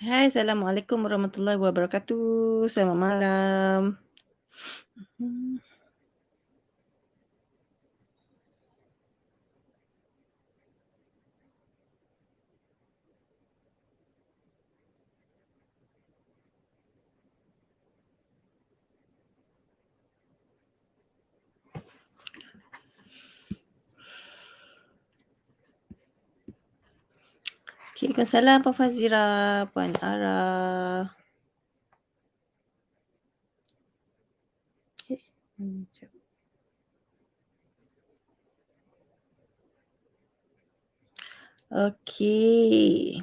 Hai, Assalamualaikum warahmatullahi wabarakatuh. Selamat malam. Hmm, Waalaikumsalam Puan Fazira, Puan Ara. Okey. Jap. Okey.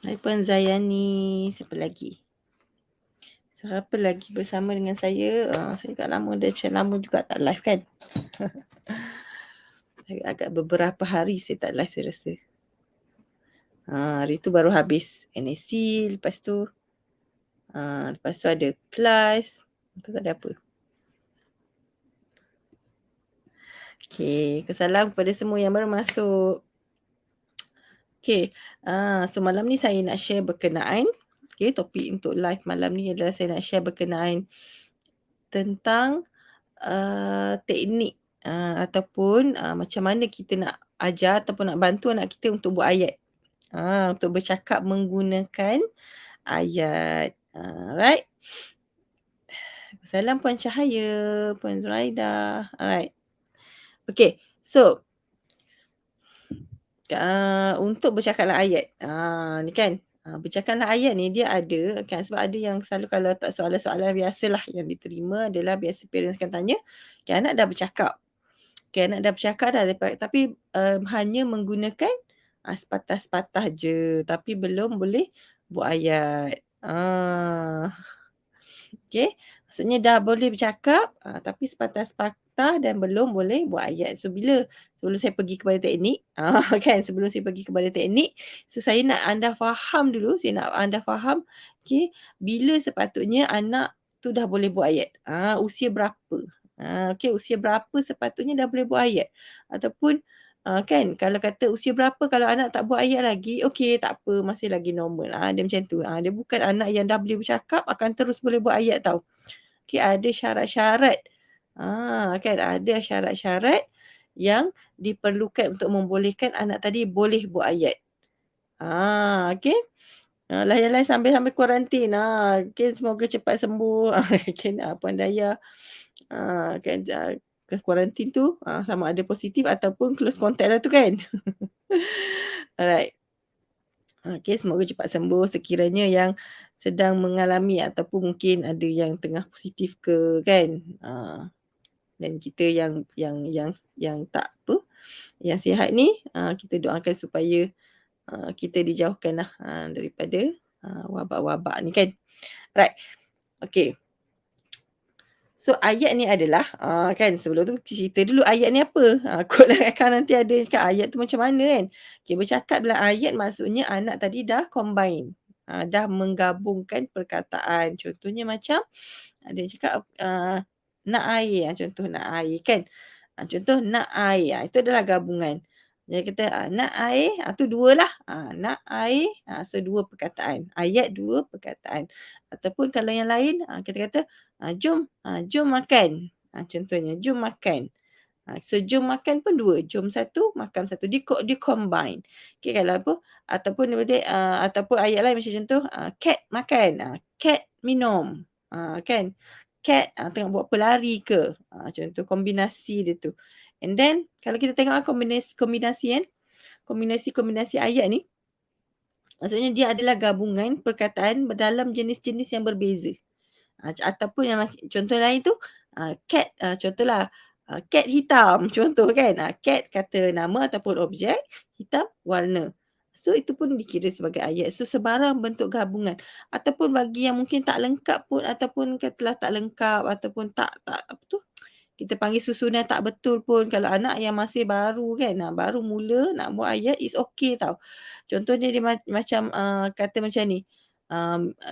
Hai Puan Zayani, siapa lagi? Siapa lagi bersama dengan saya? Saya dah lama juga tak live kan. Agak beberapa hari saya tak live saya rasa. Hari tu baru habis NSC, lepas tu ada kelas, lepas tu ada apa? Okey, salam kepada semua yang baru masuk. Okey, so malam ni saya nak share berkenaan, topik untuk live malam ni adalah saya nak share berkenaan tentang, teknik, ataupun, macam mana kita nak ajar ataupun nak bantu anak kita untuk buat ayat. Untuk bercakap menggunakan ayat. Alright. Salam Puan Cahaya, Puan Zuraida. Alright. Okay, so untuk bercakaplah ayat. Ni kan, bercakaplah ayat ni dia ada kan, sebab ada yang selalu kalau tak soalan-soalan biasalah yang diterima adalah biasa parents akan tanya, okay, anak dah bercakap. Okay, anak dah bercakap dah tapi hanya menggunakan sepatah-sepatah je tapi belum boleh buat ayat. Okey, maksudnya dah boleh bercakap, tapi sepatah-sepatah dan belum boleh buat ayat. So sebelum saya pergi kepada teknik, kan, sebelum saya pergi kepada teknik, so saya nak anda faham dulu, saya nak anda faham, okey, bila sepatutnya anak tu dah boleh buat ayat. Usia berapa? Okey, usia berapa sepatutnya dah boleh buat ayat? Ataupun kan kalau kata usia berapa kalau anak tak buat ayat lagi, okey tak apa, masih lagi normal. Dia macam tu. Dia bukan anak yang dah boleh bercakap akan terus boleh buat ayat tau. Okey, ada syarat-syarat. Kan ada syarat-syarat yang diperlukan untuk membolehkan anak tadi boleh buat ayat. Okey. Yang lain sambil-sambil kuarantin. Okey, semoga cepat sembuh. Kan Puan Daya. Kan ke kuarantin tu sama ada positif ataupun close contact lah tu kan. Alright. Okey, semoga cepat sembuh sekiranya yang sedang mengalami ataupun mungkin ada yang tengah positif ke kan. Dan kita yang tak apa, yang sihat ni, kita doakan supaya kita dijauhkanlah daripada wabak-wabak ni kan. Right. Okey. So ayat ni adalah, kan sebelum tu cerita dulu ayat ni apa? Quote lah kan nanti ada cakap ayat tu macam mana kan. Okay, bercakap dalam ayat maksudnya anak tadi dah combine. Dah menggabungkan perkataan. Contohnya macam ada yang cakap nak air. Contoh nak air kan. Contoh nak air. Itu adalah gabungan. Dia kata nak air, tu dua lah. Nak air, so dua perkataan. Ayat dua perkataan. Ataupun kalau yang lain, kita kata jom makan. Contohnya, jom makan. So, jom makan pun dua. Jom satu, makan satu. Dia combine. Okay, kalau apa? Ataupun ataupun ayat lain macam contoh, cat makan. Cat minum. Kan? Cat tengok buat pelari ke. Contoh kombinasi dia tu. And then, kalau kita tengok kombinasi kan, kombinasi ayat ni, maksudnya dia adalah gabungan perkataan dalam jenis-jenis yang berbeza. Ataupun yang contoh lain tu, cat, contohlah, cat hitam, contoh kan. Cat kata nama ataupun objek, hitam warna. So, itu pun dikira sebagai ayat. So, sebarang bentuk gabungan. Ataupun bagi yang mungkin tak lengkap pun, ataupun katalah tak lengkap, ataupun tak apa tu, kita panggil susunan tak betul pun kalau anak yang masih baru kan, baru mula nak buat ayat, it's okay tau. Contohnya dia macam kata macam ni,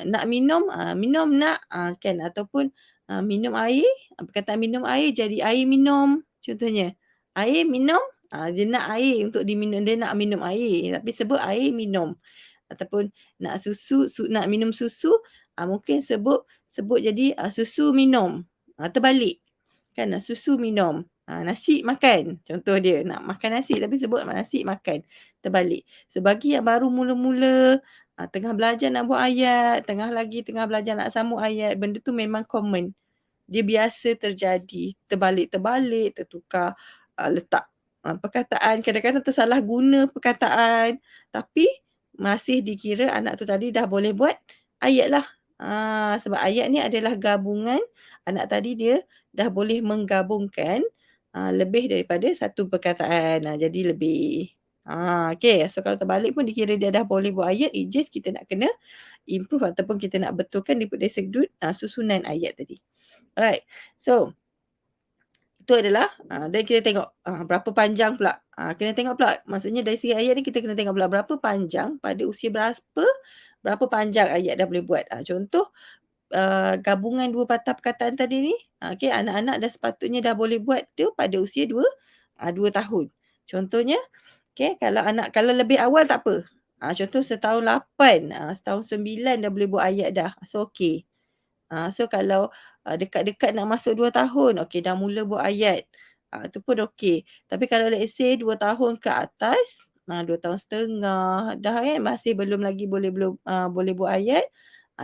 nak minum, minum nak, kan, ataupun minum air, perkataan minum air jadi air minum, contohnya. Air minum, dia nak air untuk diminum, dia nak minum air tapi sebut air minum. ataupun nak susu, nak minum susu, mungkin sebut jadi, susu minum, terbalik. Kan susu minum, nasi makan, contoh dia nak makan nasi tapi sebut nasi makan, terbalik. So bagi yang baru mula-mula, tengah belajar nak buat ayat, tengah belajar nak sambung ayat, benda tu memang common. Dia biasa terjadi, terbalik-terbalik, tertukar letak perkataan, kadang-kadang tersalah guna perkataan, tapi masih dikira anak tu tadi dah boleh buat ayat lah. Sebab ayat ni adalah gabungan, anak tadi dia dah boleh menggabungkan lebih daripada satu perkataan, jadi lebih. Okay, so kalau terbalik pun dikira dia dah boleh buat ayat, it just kita nak kena improve ataupun kita nak betulkan dari sudut susunan ayat tadi. Alright, so itu adalah dan kita tengok berapa panjang pula. Kena tengok pula, maksudnya dari segi ayat ni kita kena tengok pula berapa panjang, pada usia berapa panjang ayat dah boleh buat. Contoh gabungan dua patah perkataan tadi ni, okey, anak-anak dah sepatutnya dah boleh buat tu pada usia 2 tahun. Contohnya, okey, kalau lebih awal tak apa. Contoh setahun 8, setahun 9 dah boleh buat ayat dah. So okey. So kalau dekat-dekat nak masuk 2 tahun, okey dah mula buat ayat. Tu pun okey. Tapi kalau let's say 2 tahun ke atas, 2 tahun setengah dah kan masih belum lagi boleh buat ayat,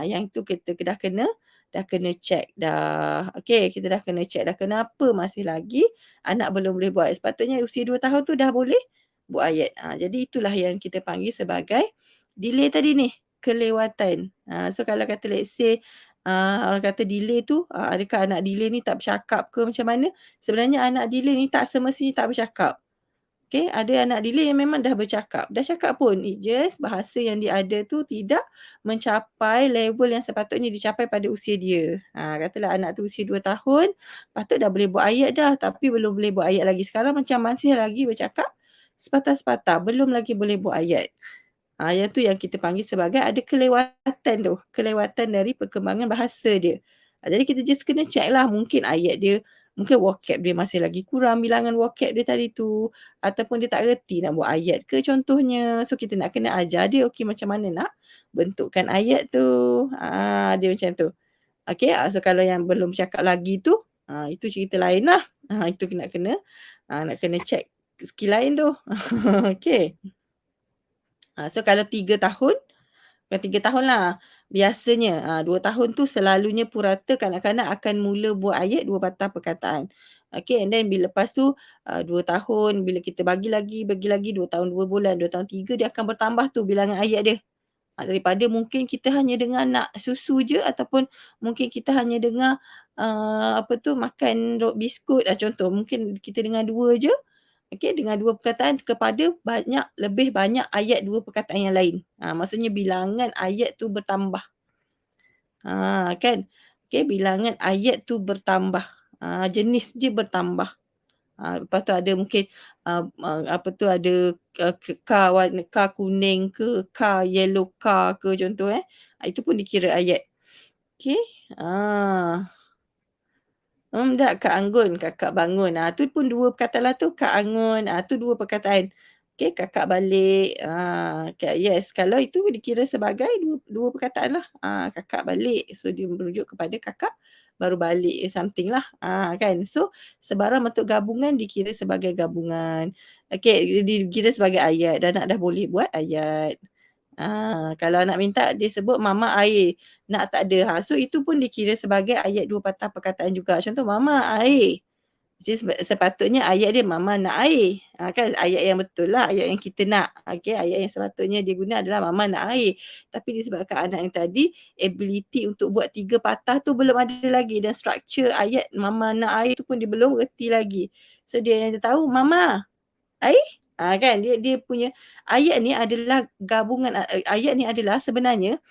yang tu kita dah kena check dah. Okey, kita dah kena check dah kenapa masih lagi anak belum boleh buat. Sepatutnya usia 2 tahun tu dah boleh buat ayat. Jadi itulah yang kita panggil sebagai delay tadi ni, kelewatan. So kalau kata let's say orang kata delay tu, adakah anak delay ni tak bercakap ke macam mana? Sebenarnya anak delay ni tak semestinya tak bercakap. Okay, ada anak delay yang memang dah bercakap. Dah cakap pun, it just bahasa yang dia ada tu tidak mencapai level yang sepatutnya dicapai pada usia dia. Katalah anak tu usia 2 tahun, patut dah boleh buat ayat dah tapi belum boleh buat ayat lagi. Sekarang macam masih lagi bercakap sepatah-sepatah, belum lagi boleh buat ayat. Yang tu yang kita panggil sebagai ada kelewatan tu, kelewatan dari perkembangan bahasa dia. Jadi kita just kena check lah, mungkin ayat dia, mungkin vocab dia masih lagi kurang, bilangan vocab dia tadi tu, ataupun dia tak reti nak buat ayat ke contohnya. So kita nak kena ajar dia, okey macam mana nak bentukkan ayat tu. Dia macam tu. Okey, so kalau yang belum cakap lagi tu, itu cerita lain lah. Itu nak kena check skill lain tu. Okey. So kalau 3 tahun, bukan 3 tahun lah, biasanya 2 tahun tu selalunya purata kanak-kanak akan mula buat ayat 2 patah perkataan. Okay, and then bila lepas tu 2 tahun, bila kita bagi lagi 2 tahun 2 bulan, 2 tahun 3, dia akan bertambah tu bilangan ayat dia. Daripada mungkin kita hanya dengar nak susu je ataupun mungkin kita hanya dengar makan biskut, contoh mungkin kita dengar 2 je. Okey, dengan 2 perkataan kepada lebih banyak ayat 2 perkataan yang lain. Maksudnya bilangan ayat tu bertambah. Kan? Okey, bilangan ayat tu bertambah. Jenis je bertambah. Lepas tu ada mungkin ada car kuning ke, car yellow car ke contoh itu pun dikira ayat. Okey. Tak, Kak Anggun, kakak bangun. Tu pun 2 perkataan lah tu, Kak Anggun. Tu 2 perkataan. Okey, kakak balik. Yes, kalau itu dikira sebagai 2 perkataan lah. Kakak balik. So, dia merujuk kepada kakak baru balik something lah. Kan? So, sebarang bentuk gabungan dikira sebagai gabungan. Okey, dikira sebagai ayat. Dan nak dah boleh buat ayat. Kalau nak minta dia sebut mama air, nak tak ada. So itu pun dikira sebagai ayat 2 patah perkataan juga. Contoh mama air. Jadi sepatutnya ayat dia mama nak air. Kan ayat yang betul lah, ayat yang kita nak. Okey, ayat yang sepatutnya dia guna adalah mama nak air. Tapi disebabkan anak yang tadi ability untuk buat 3 patah tu belum ada lagi dan structure ayat mama nak air tu pun dia belum reti lagi. So dia yang dia tahu mama air. Kan dia punya ayat ni adalah gabungan ayat ni adalah sebenarnya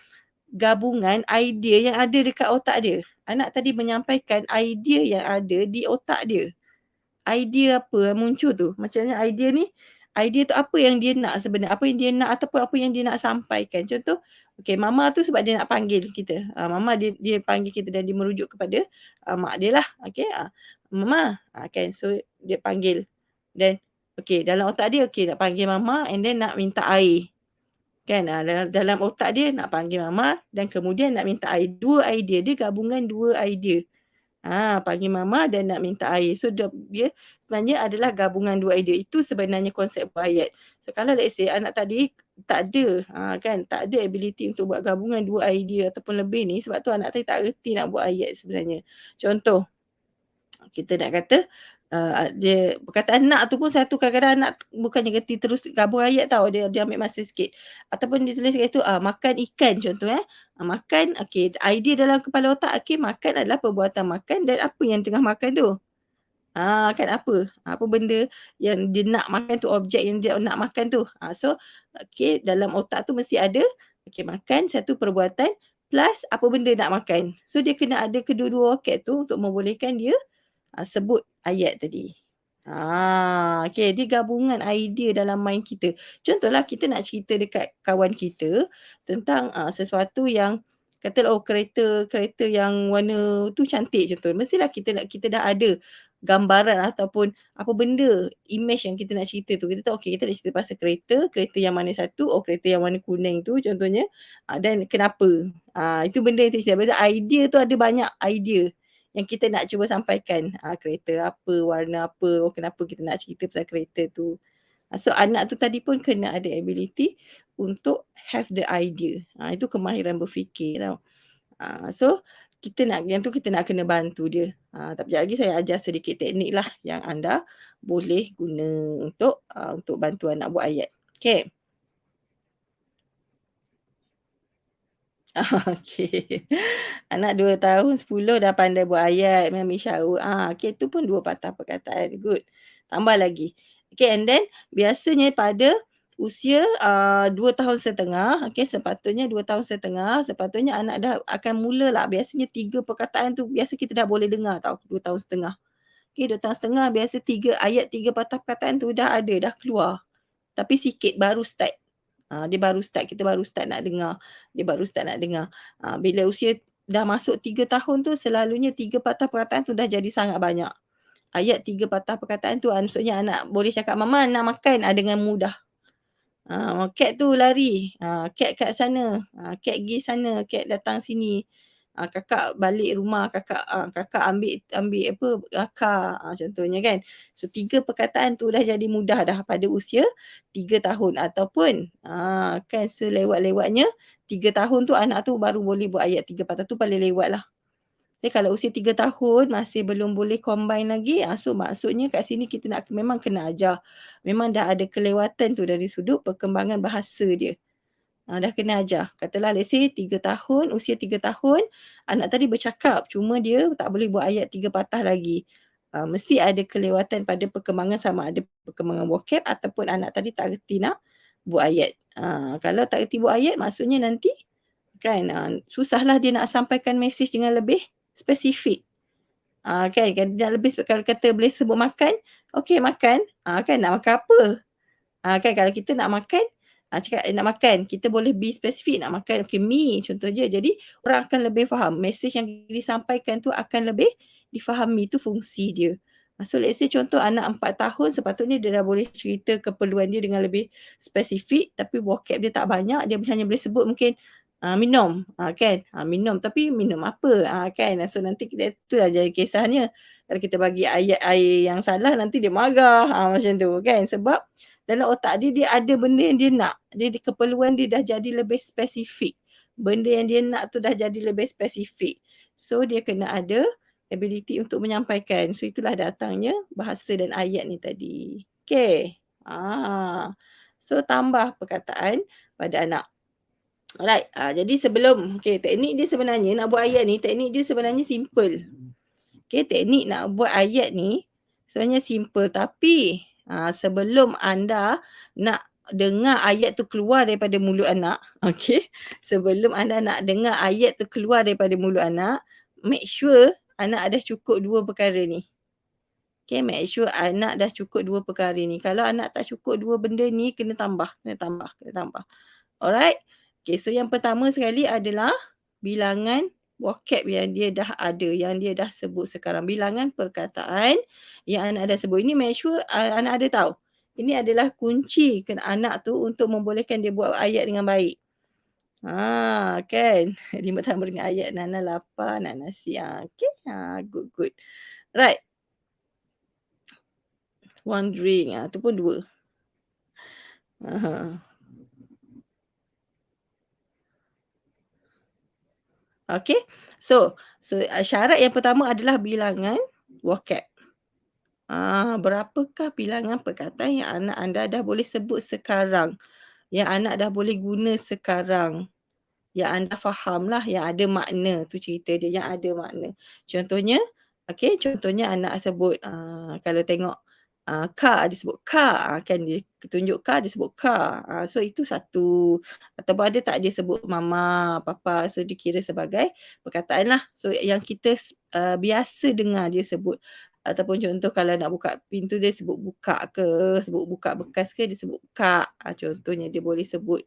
gabungan idea yang ada dekat otak dia. Anak tadi menyampaikan idea yang ada di otak dia. Idea apa yang muncul tu? Macamnya idea tu apa yang dia nak sebenarnya, apa yang dia nak ataupun apa yang dia nak sampaikan. Contoh, okey mama tu sebab dia nak panggil kita. Mama dia panggil kita dan dia merujuk kepada mak dia lah. Okey, mama. Kan so dia panggil dan okey dalam otak dia okey nak panggil mama and then nak minta air. Kan, dalam otak dia nak panggil mama dan kemudian nak minta air. 2 idea, dia gabungan 2 idea. Panggil mama dan nak minta air. So, dia sebenarnya adalah gabungan 2 idea. Itu sebenarnya konsep buat ayat. So, kalau let's say anak tadi tak ada, kan, tak ada ability untuk buat gabungan 2 idea ataupun lebih ni, sebab tu anak tadi tak reti nak buat ayat sebenarnya. Contoh, kita nak kata, dia perkataan nak tu pun satu kadang-kadang anak bukannya reti terus gabung ayat tau, dia ambil masa sikit. Ataupun dia tulis kat situ, makan ikan contoh makan, okey, idea dalam kepala otak, okey, makan adalah perbuatan makan dan apa yang tengah makan tu? Kan apa? Apa benda yang dia nak makan tu, objek yang dia nak makan tu. So, okey, dalam otak tu mesti ada, okey, makan satu perbuatan plus apa benda nak makan. So, dia kena ada kedua-dua okey tu untuk membolehkan dia sebut ayat tadi. Okey, dia gabungan idea dalam mind kita. Contohlah kita nak cerita dekat kawan kita tentang sesuatu yang katalah, kereta yang warna tu cantik contoh. Mestilah kita dah ada gambaran ataupun apa benda, image yang kita nak cerita tu. Kita tahu okey, kita nak cerita pasal kereta yang mana satu, kereta yang warna kuning tu contohnya, dan kenapa. Itu benda yang kita cerita. Benda idea tu ada banyak idea yang kita nak cuba sampaikan. Kereta apa, warna apa, kenapa kita nak cerita pasal kereta tu. So anak tu tadi pun kena ada ability untuk have the idea. Itu kemahiran berfikir tau. So kita nak kena bantu dia. Tapi sekejap lagi saya ajar sedikit teknik lah yang anda boleh guna untuk bantu anak buat ayat. Okay. Okey. Anak 2 tahun 10 dah pandai buat ayat, memang syaut. Okey, tu pun 2 patah perkataan, good. Tambah lagi. Okey, and then biasanya pada usia 2 tahun setengah, okey, sepatutnya 2 tahun setengah, sepatutnya anak dah akan mulalah biasanya 3 perkataan tu biasa kita dah boleh dengar tau, 2 tahun setengah. Okey, 2 tahun setengah biasa 3 ayat, 3 patah perkataan tu dah ada, dah keluar. Tapi sikit baru start. Dia baru start, kita baru start nak dengar. Dia baru start nak dengar. Bila usia dah masuk 3 tahun tu selalunya 3 patah perkataan tu dah jadi sangat banyak. Ayat 3 patah perkataan tu maksudnya anak boleh cakap, "Mama nak makan," dengan mudah. Cat tu lari, cat kat sana, cat gi sana, cat datang sini. Kakak balik rumah, kakak ambil ambil apa, car, contohnya kan. So 3 perkataan tu dah jadi mudah dah pada usia 3 tahun ataupun kan selewat-lewatnya 3 tahun tu anak tu baru boleh buat ayat 3 patah tu paling lewat lah. Tapi kalau usia 3 tahun masih belum boleh combine lagi, so maksudnya kat sini kita nak memang kena ajar. Memang dah ada kelewatan tu dari sudut perkembangan bahasa dia. Dah kena ajar. Katalah let's say 3 tahun, usia 3 tahun, anak tadi bercakap cuma dia tak boleh buat ayat 3 patah lagi. Mesti ada kelewatan pada perkembangan sama ada perkembangan vocab ataupun anak tadi tak reti nak buat ayat. Kalau tak reti buat ayat maksudnya nanti kan susahlah dia nak sampaikan mesej dengan lebih spesifik. Kan dia nak lebih kalau kata boleh sebut makan, okey makan, kan nak makan apa? Kan kalau kita nak makan, cakap nak makan, kita boleh be spesifik nak makan, okey mi contoh je. Jadi orang akan lebih faham, mesej yang disampaikan tu akan lebih difahami, tu fungsi dia. So let's say contoh anak 4 tahun sepatutnya dia dah boleh cerita keperluan dia dengan lebih spesifik tapi vocab dia tak banyak, dia hanya boleh sebut mungkin, minum, kan, minum tapi minum apa, kan. So nanti itulah jadi kisahnya. Kalau kita bagi ayat air yang salah nanti dia marah, macam tu kan. Sebab dalam otak dia, dia ada benda yang dia nak. Keperluan dia dah jadi lebih spesifik. Benda yang dia nak tu dah jadi lebih spesifik. So dia kena ada ability untuk menyampaikan. So itulah datangnya bahasa dan ayat ni tadi. Okay. So tambah perkataan pada anak. Alright. Jadi sebelum, teknik dia sebenarnya nak buat ayat ni, teknik dia sebenarnya simple. Teknik nak buat ayat ni sebenarnya simple tapi sebelum anda nak dengar ayat tu keluar daripada mulut anak, sebelum anda nak dengar ayat tu keluar daripada mulut anak, make sure anak dah cukup 2 perkara ni. Make sure anak dah cukup 2 perkara ni. Kalau anak tak cukup 2 benda ni, kena tambah. Alright. So yang pertama sekali adalah bilangan vocab yang dia dah ada, yang dia dah sebut sekarang. Bilangan perkataan yang anak dah sebut. Ini make sure anak ada tahu. Ini adalah kunci anak tu untuk membolehkan dia buat ayat dengan baik. Kan. Dia bertambah dengan ayat Nana lapar, nak nasi. Okay. Good, good. Right. One drink. Tu pun 2. Ha. Okay. So syarat yang pertama adalah bilangan vocab. Berapakah bilangan perkataan yang anak anda dah boleh sebut sekarang? Yang anak dah boleh guna sekarang? Yang anda fahamlah, yang ada makna tu cerita dia, yang ada makna. Contohnya, contohnya anak sebut, kalau tengok, car, dia sebut car, kan dia tunjuk car, dia sebut car. So itu satu. Ataupun ada tak dia sebut mama, papa, so dikira sebagai perkataan lah. So yang kita biasa dengar dia sebut. Ataupun contoh kalau nak buka pintu dia sebut buka ke, sebut buka bekas ke, dia sebut buka. Contohnya dia boleh sebut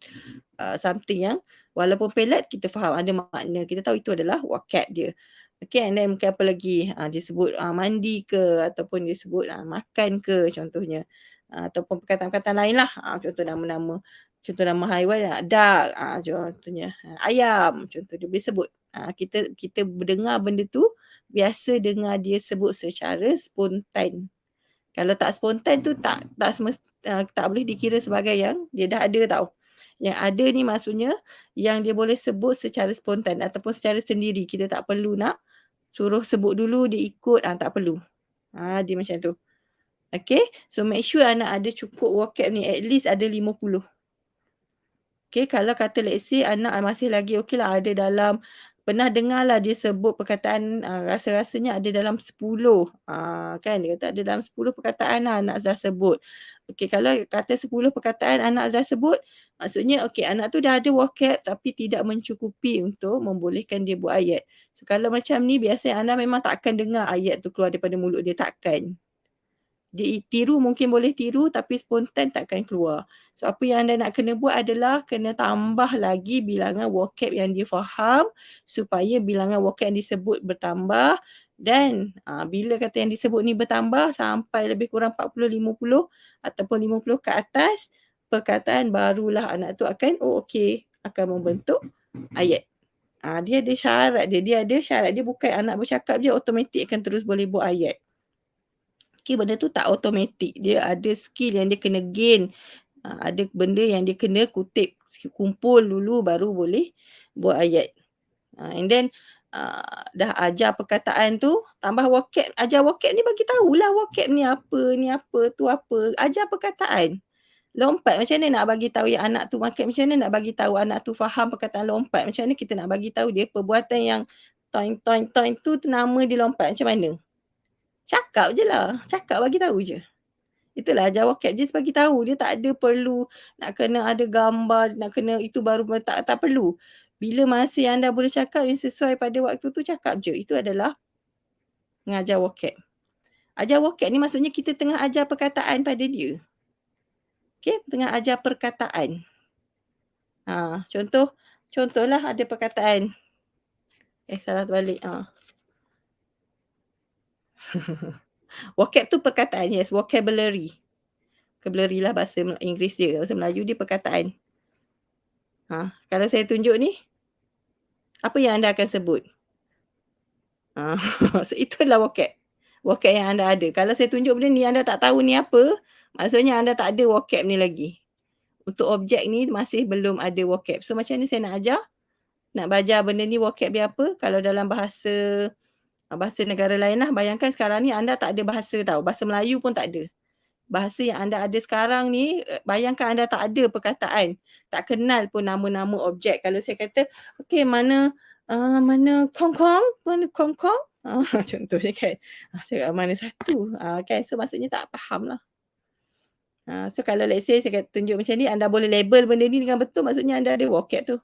something yang walaupun pelat kita faham ada makna. Kita tahu itu adalah vocab dia. Okay, and then mungkin apa lagi? Dia sebut mandi ke, ataupun dia sebut makan ke contohnya. Ataupun perkataan-perkataan lain lah. Contoh nama-nama. Contoh nama haiwan, duck. Contohnya ayam. Contoh dia boleh sebut. Kita dengar benda tu, biasa dengar dia sebut secara spontan. Kalau tak spontan tu tak boleh dikira sebagai yang dia dah ada tau. Yang ada ni maksudnya yang dia boleh sebut secara spontan ataupun secara sendiri. Kita tak perlu nak suruh sebut dulu, dia ikut, tak perlu. Dia macam tu. Okay, so make sure anak ada cukup vocab ni, at least ada 50. Okay, kalau kata let's say anak masih lagi okey lah, ada dalam, pernah dengar lah dia sebut perkataan, rasa-rasanya ada dalam 10. Kan dia kata ada dalam 10 perkataan lah anak dah sebut. Okey, kalau kata 10 perkataan anak dah sebut, maksudnya okey anak tu dah ada vocab tapi tidak mencukupi untuk membolehkan dia buat ayat. So kalau macam ni biasanya anda memang tak akan dengar ayat tu keluar daripada mulut dia, takkan. Dia tiru mungkin boleh tiru tapi spontan takkan keluar. So apa yang anda nak kena buat adalah kena tambah lagi bilangan vocab yang dia faham supaya bilangan vocab yang disebut bertambah, dan bila kata yang disebut ni bertambah sampai lebih kurang 40, 50 ataupun 50 ke atas perkataan, barulah anak tu akan okey akan membentuk ayat. Dia ada syarat dia ada syarat dia, bukan anak bercakap je automatik akan terus boleh buat ayat. Okay, benda tu tak automatik. Dia ada skill yang dia kena gain. Ada benda yang dia kena kutip, kumpul dulu baru boleh buat ayat. And then dah ajar perkataan tu, tambah vocab. Ajar vocab ni bagi tahulah vocab ni apa, tu apa. Ajar perkataan. Lompat macam mana nak bagi tahu yang anak tu makan, macam mana nak bagi tahu anak tu faham perkataan lompat. Macam mana kita nak bagi tahu dia perbuatan yang toing toing toing tu nama dia lompat macam mana? Cakap je lah. Cakap bagi tahu je. Itulah ajar vocab, just bagi tahu. Dia tak ada perlu nak kena ada gambar, nak kena itu baru tak perlu. Bila masa yang anda boleh cakap yang sesuai pada waktu tu, cakap je. Itu adalah mengajar vocab. Ajar vocab ni maksudnya kita tengah ajar perkataan pada dia. Okay, tengah ajar perkataan. Contohlah ada perkataan. Salah terbalik. Vocab tu perkataan, yes. Vocabulary. Vocabulary lah bahasa Inggeris dia. Bahasa Melayu dia perkataan. Kalau saya tunjuk ni, apa yang anda akan sebut? So itulah vocab. Vocab yang anda ada. Kalau saya tunjuk benda ni, anda tak tahu ni apa, maksudnya anda tak ada vocab ni lagi. Untuk objek ni masih belum ada vocab. So macam ni saya nak ajar? Nak belajar benda ni vocab dia apa? Kalau dalam bahasa negara lain lah. Bayangkan sekarang ni anda tak ada bahasa tau. Bahasa Melayu pun tak ada. Bahasa yang anda ada sekarang ni, bayangkan anda tak ada perkataan. Tak kenal pun nama-nama objek. Kalau saya kata, okey mana kong-kong? Mana kong-kong? Contohnya kan. Saya mana satu? Kan. So maksudnya tak faham lah. So kalau let's say saya tunjuk macam ni, anda boleh label benda ni dengan betul, maksudnya anda ada vocab tu.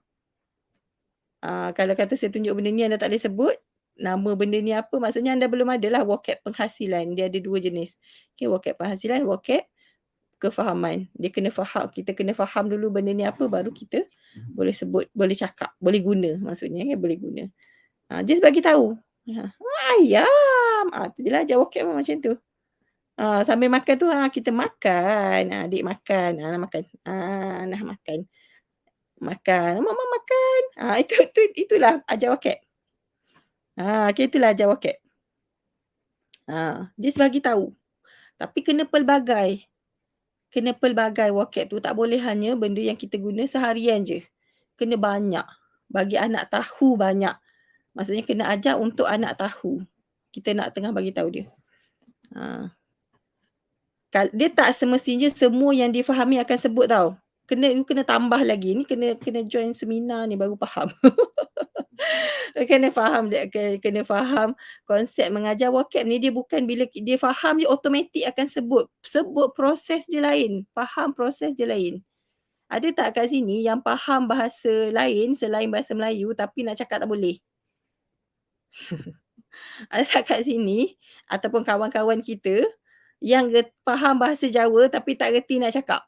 Kalau kata saya tunjuk benda ni, anda tak boleh sebut nama benda ni apa, maksudnya anda belum ada lah vocab penghasilan. Dia ada 2 jenis. Okay, vocab penghasilan, vocab kefahaman. Dia kena faham, kita kena faham dulu benda ni apa, baru kita boleh sebut, boleh cakap, boleh guna maksudnya kan, boleh guna. Just bagi tahu. Ayam. Tu je lah ajar vocab macam tu. Sambil makan tu, kita makan, adik makan, nak makan, nah makan, makan, "Mama makan." Itulah ajar vocab. Okay, itulah ajar vocab. Just bagi tahu, tapi kena pelbagai. Kena pelbagai vocab tu, tak boleh hanya benda yang kita guna seharian je. Kena banyak, bagi anak tahu banyak. Maksudnya kena ajar untuk anak tahu. Kita nak tengah bagi tahu dia. Dia tak semestinya semua yang dia fahami akan sebut tau. You kena tambah lagi. Ni kena join seminar ni baru faham. Kena faham kena faham konsep mengajar vocab ni, dia bukan bila dia faham je automatik akan sebut. Sebut proses dia lain, faham proses dia lain. Ada tak kat sini yang faham bahasa lain selain bahasa Melayu tapi nak cakap tak boleh? Ada tak kat sini ataupun kawan-kawan kita yang faham bahasa Jawa tapi tak reti nak cakap?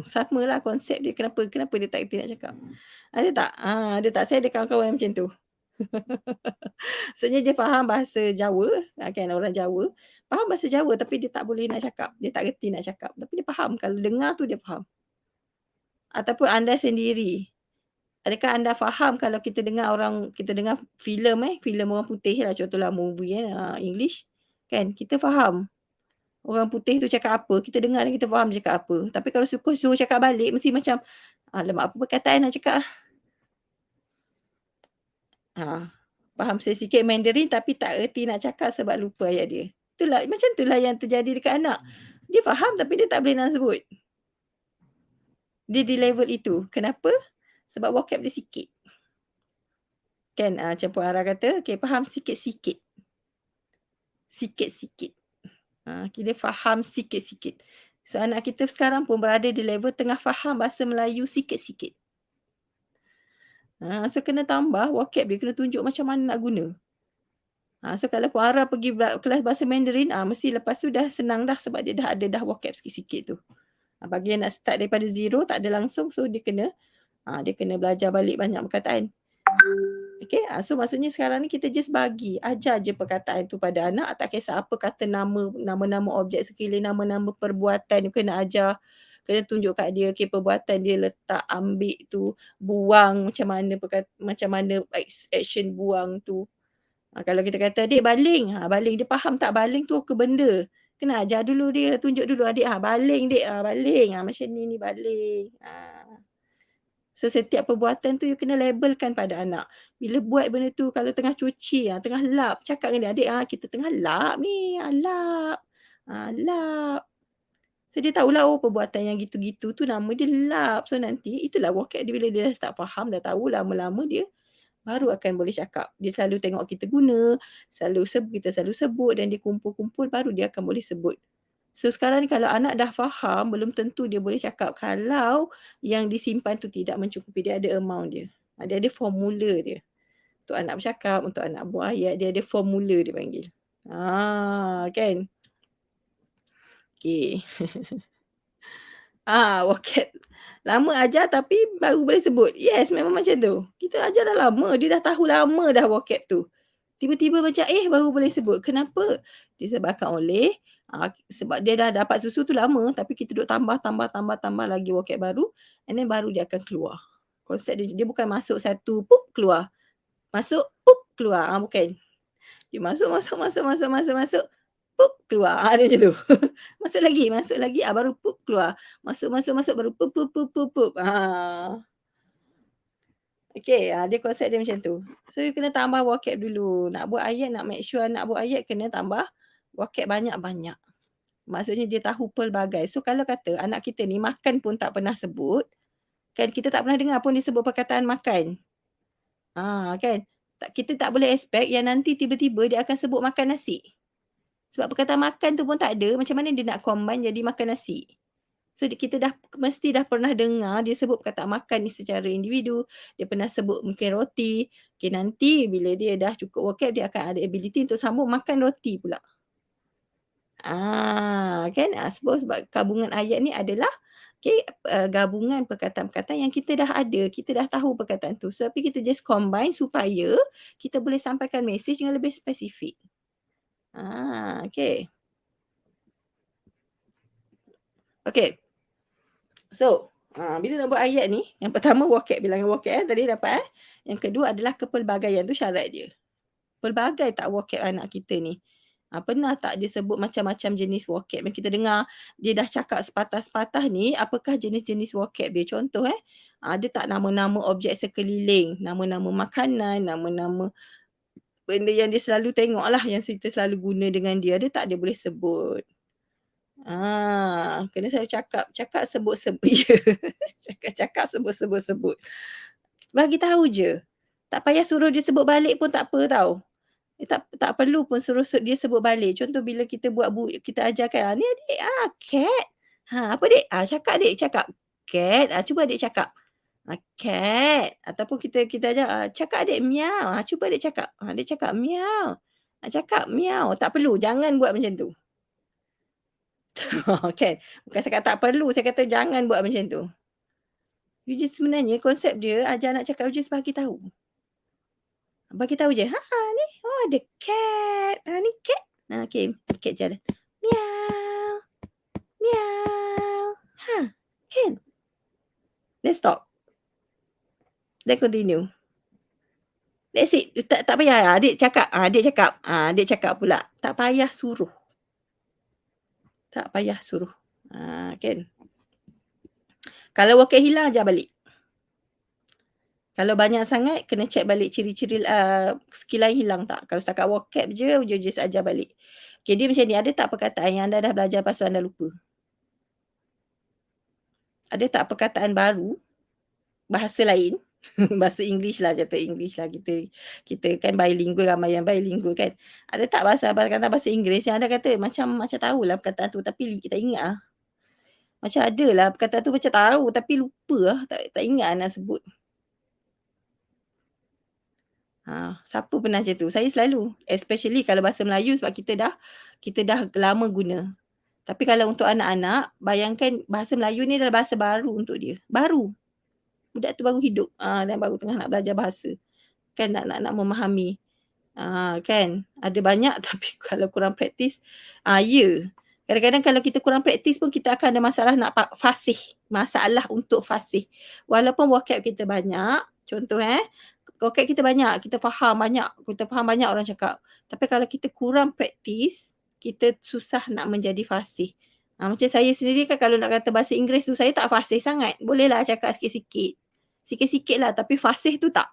Samalah konsep dia, kenapa dia tak reti nak cakap? Ada tak? Ada tak? Saya ada kawan-kawan yang macam tu. Maksudnya dia faham bahasa Jawa, kan orang Jawa, faham bahasa Jawa tapi dia tak boleh nak cakap, dia tak reti nak cakap. Tapi dia faham, kalau dengar tu dia faham. Ataupun anda sendiri, adakah anda faham kalau kita dengar filem orang putih lah, contohlah movie kan, English, kan, kita faham orang putih tu cakap apa, kita dengar dan kita faham dia cakap apa. Tapi kalau suruh cakap balik mesti macam, alamak apa perkataan nak cakap ah. Faham sikit Mandarin tapi tak reti nak cakap sebab lupa ayat dia. Macam itulah yang terjadi dekat anak. Dia faham tapi dia tak boleh nak sebut. Dia di level itu. Kenapa? Sebab vocab dia sikit. Kan, macam Puan Ara kata, faham sikit-sikit. Sikit-sikit. Kita faham sikit-sikit. So, anak kita sekarang pun berada di level tengah faham bahasa Melayu sikit-sikit. So, kena tambah vocab dia, kena tunjuk macam mana nak guna. So kalau Puan Ara pergi kelas bahasa Mandarin, mesti lepas tu dah senang dah sebab dia dah ada vocab sikit-sikit tu. Bagi yang nak start daripada zero, tak ada langsung, so dia kena belajar balik banyak perkataan. Okay, so maksudnya sekarang ni kita just ajar je perkataan tu pada anak, tak kisah apa kata nama-nama objek sekeliling, nama-nama perbuatan, you kena ajar, kena tunjuk kat dia, perbuatan dia letak, ambil tu, buang, macam mana action buang tu. Kalau kita kata, "Adik baling." Baling. Dia faham tak baling tu ke benda. Kena ajar dulu dia, tunjuk dulu, "Adik, baling dek, baling. Macam ni baling." So, setiap perbuatan tu you kena labelkan pada anak. Bila buat benda tu, kalau tengah cuci, tengah lap, cakap dengan dia, "Adik, kita tengah lap ni, lap. Lap." So, dia tahulah, perbuatan yang gitu-gitu tu nama dia lap. So, nanti itulah vocab dia bila dia dah start faham, dah tahu, lama-lama dia baru akan boleh cakap. Dia selalu tengok kita guna, kita selalu sebut dan dia kumpul-kumpul baru dia akan boleh sebut. So sekarang ni kalau anak dah faham, belum tentu dia boleh cakap kalau yang disimpan tu tidak mencukupi. Dia ada amount dia. Dia ada formula dia. Untuk anak bercakap, untuk anak buat ayat, dia ada formula dia panggil. Kan? Okay. Vocab. Lama ajar tapi baru boleh sebut. Yes, memang macam tu. Kita ajar dah lama, dia dah tahu lama dah vocab tu. Tiba-tiba macam baru boleh sebut. Kenapa? Disebabkan oleh sebab dia dah dapat susu tu lama tapi kita duk tambah lagi vocab baru, and then baru dia akan keluar. Konsep dia bukan masuk satu pup keluar. Masuk pup keluar. Bukan. Dia masuk, pup keluar. Dia macam tu. Masuk lagi, baru pup keluar. Masuk baru pup pup pup pup pup. Okay, dia konsep dia macam tu. So, you kena tambah vocab dulu. Nak buat ayat, nak make sure nak buat ayat, kena tambah vocab banyak-banyak. Maksudnya dia tahu pelbagai. So, kalau kata anak kita ni makan pun tak pernah sebut, kan kita tak pernah dengar pun dia sebut perkataan makan. Kan? Kita tak boleh expect yang nanti tiba-tiba dia akan sebut makan nasi. Sebab perkataan makan tu pun tak ada, macam mana dia nak combine jadi makan nasi? So, kita mesti dah pernah dengar dia sebut perkataan makan ni secara individu. Dia pernah sebut mungkin roti. Okay, nanti bila dia dah cukup vocab, dia akan ada ability untuk sambung makan roti pula. Kan? Sebab gabungan ayat ni adalah gabungan perkataan-perkataan yang kita dah ada. Kita dah tahu perkataan tu. Tapi kita just combine supaya kita boleh sampaikan mesej dengan lebih spesifik. Okey. Okey. So, bila nak buat ayat ni, yang pertama vocab, bilangan vocab tadi dapat Yang kedua adalah kepelbagaian, tu syarat dia. Pelbagai tak vocab anak kita ni? Pernah tak dia sebut macam-macam jenis vocab yang kita dengar dia dah cakap sepatah-sepatah ni, apakah jenis-jenis vocab dia? Contoh ada tak nama-nama objek sekeliling, nama-nama makanan, nama-nama benda yang dia selalu tengok lah, yang kita selalu guna dengan dia, ada tak dia boleh sebut? Kena saya cakap, cakap sebut-sebut je. Cakap-cakap sebut-sebut-sebut. Bagi tahu je. Tak payah suruh dia sebut balik pun tak apa tau. Tak tak perlu pun suruh dia sebut balik. Contoh bila kita buat kita ajarkan, "Ni adik, cat." "Apa dik?" "Cakap dik, cakap." "Cat." Cuba adik cakap. "Cat." Ataupun kita ajar, "Cakap adik, meow." Cuba adik cakap. Adik cakap, "Meow." Cakap, "Meow." Tak perlu, jangan buat macam tu. Kan? Bukan saya kata tak perlu, saya kata jangan buat macam tu. You just sebenarnya konsep dia ajar anak cakap, you just bagi tahu. Bagi tahu je, ni, ada cat. Ni cat. Okey, cat jalan. Meow, meow. Kan? Then stop. Then continue. That's it. Tak payah adik cakap, adik cakap pula. Tak payah suruh. Tak payah suruh. Kan? Kalau vocab hilang, ajar balik. Kalau banyak sangat, kena check balik ciri-ciri skill lain hilang tak. Kalau setakat vocab je, just ajar balik. Okay, dia macam ni, ada tak perkataan yang anda dah belajar lepas tu anda lupa? Ada tak perkataan baru, bahasa lain, bahasa English lah, kata English lah, kita kan bilingual, ramai yang bilingual kan. Ada tak perkataan bahasa Inggeris yang anda kata macam tahulah perkataan tu tapi tak ingat lah. Macam ada lah perkataan tu macam tahu tapi lupa lah, tak ingat nak sebut. Siapa pernah macam tu? Saya selalu, especially kalau bahasa Melayu sebab kita dah lama guna. Tapi kalau untuk anak-anak, bayangkan bahasa Melayu ni adalah bahasa baru untuk dia. Baru. Budak tu baru hidup, dan baru tengah nak belajar bahasa. Kan nak memahami. Kan? Ada banyak tapi kalau kurang praktis, ya. Kadang-kadang kalau kita kurang praktis pun kita akan ada masalah nak fasih. Masalah untuk fasih. Walaupun vocab kita banyak, contoh vocab kita banyak, kita faham banyak orang cakap. Tapi kalau kita kurang praktis, kita susah nak menjadi fasih. Macam saya sendiri kan kalau nak kata bahasa Inggeris tu saya tak fasih sangat. Bolehlah cakap sikit-sikit. Sikit-sikit lah tapi fasih tu tak.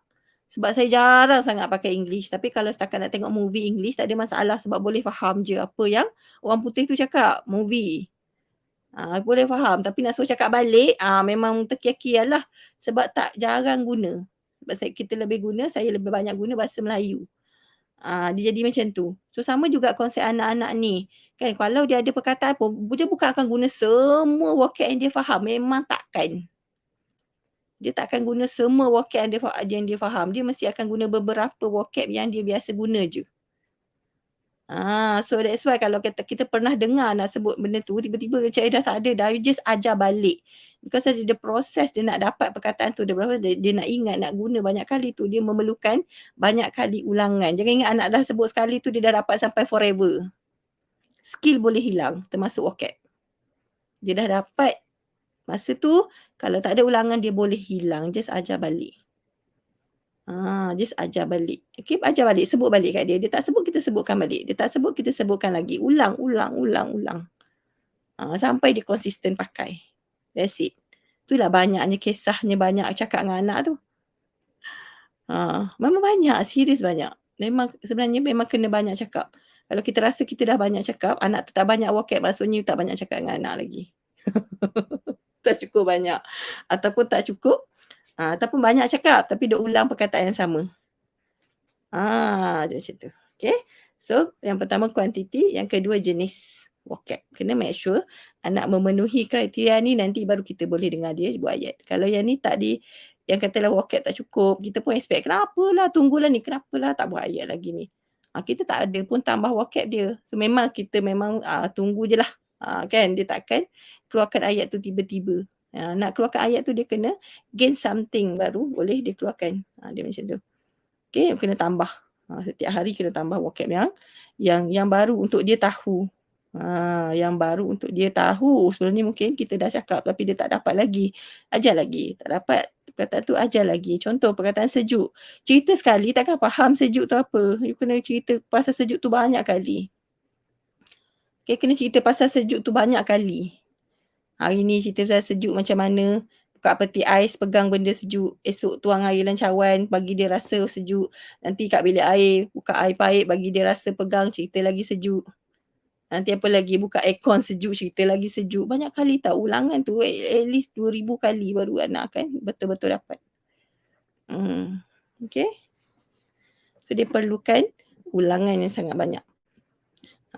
Sebab saya jarang sangat pakai English. Tapi kalau setakat nak tengok movie English tak ada masalah sebab boleh faham je apa yang orang putih tu cakap, movie. Boleh faham tapi nak suruh cakap balik, memang terkial-kial lah. Sebab tak jarang guna. Sebab kita lebih guna, saya lebih banyak guna bahasa Melayu. Dia jadi macam tu. So sama juga konsep anak-anak ni. Kan kalau dia ada perkataan pun, dia bukan akan guna semua vocab yang dia faham. Memang takkan. Dia tak akan guna semua vocab yang dia faham. Dia mesti akan guna beberapa vocab yang dia biasa guna je. So that's why kalau kita pernah dengar nak sebut benda tu, tiba-tiba macam dah tak ada dah, you just ajar balik. Because ada proses dia nak dapat perkataan tu, dia nak ingat, nak guna banyak kali tu, dia memerlukan banyak kali ulangan. Jangan ingat anak dah sebut sekali tu dia dah dapat sampai forever. Skill boleh hilang, termasuk vocab. Dia dah dapat masa tu, kalau tak ada ulangan dia boleh hilang, just ajar balik. Just ajar balik. Okay, ajar balik, sebut balik kat dia. Dia tak sebut, kita sebutkan balik. Dia tak sebut, kita sebutkan lagi. Ulang. Sampai dia konsisten pakai. That's it. Itulah banyaknya kisahnya banyak cakap dengan anak tu. Memang banyak, serius banyak. Sebenarnya memang kena banyak cakap. Kalau kita rasa kita dah banyak cakap, anak tu tak banyak vocab, maksudnya you tak banyak cakap dengan anak lagi. Tak cukup banyak. Ataupun tak cukup, ataupun banyak cakap tapi dia ulang perkataan yang sama. Dia macam tu. Okay. So, yang pertama kuantiti, yang kedua jenis vocab. Kena make sure anak memenuhi kriteria ni nanti baru kita boleh dengar dia buat ayat. Kalau yang ni tak yang katalah vocab tak cukup, kita pun expect kenapalah tunggulah ni, kenapalah tak buat ayat lagi ni. Kita tak ada pun tambah vocab dia. So memang kita tunggu je lah. Kan dia takkan keluarkan ayat tu tiba-tiba. Nak keluarkan ayat tu dia kena gain something baru boleh dia keluarkan. Dia macam tu. Okay, kena tambah. Setiap hari kena tambah vocab yang baru untuk dia tahu. Yang baru untuk dia tahu. Sebelum ni mungkin kita dah cakap tapi dia tak dapat lagi. Ajar lagi. Tak dapat perkataan tu ajar lagi. Contoh perkataan sejuk. Cerita sekali takkan faham sejuk tu apa. You kena cerita pasal sejuk tu banyak kali. Okay, kena cerita pasal sejuk tu banyak kali. Hari ni cerita pasal sejuk macam mana. Buka peti ais, pegang benda sejuk. Esok tuang air dalam cawan, bagi dia rasa sejuk. Nanti kat bilik air, buka air pahit, bagi dia rasa pegang, cerita lagi sejuk. Nanti apa lagi, buka aircon sejuk, cerita lagi sejuk. Banyak kali tahu ulangan tu, at least 2,000 kali baru anak kan betul-betul dapat. Okay. So dia perlukan ulangan yang sangat banyak.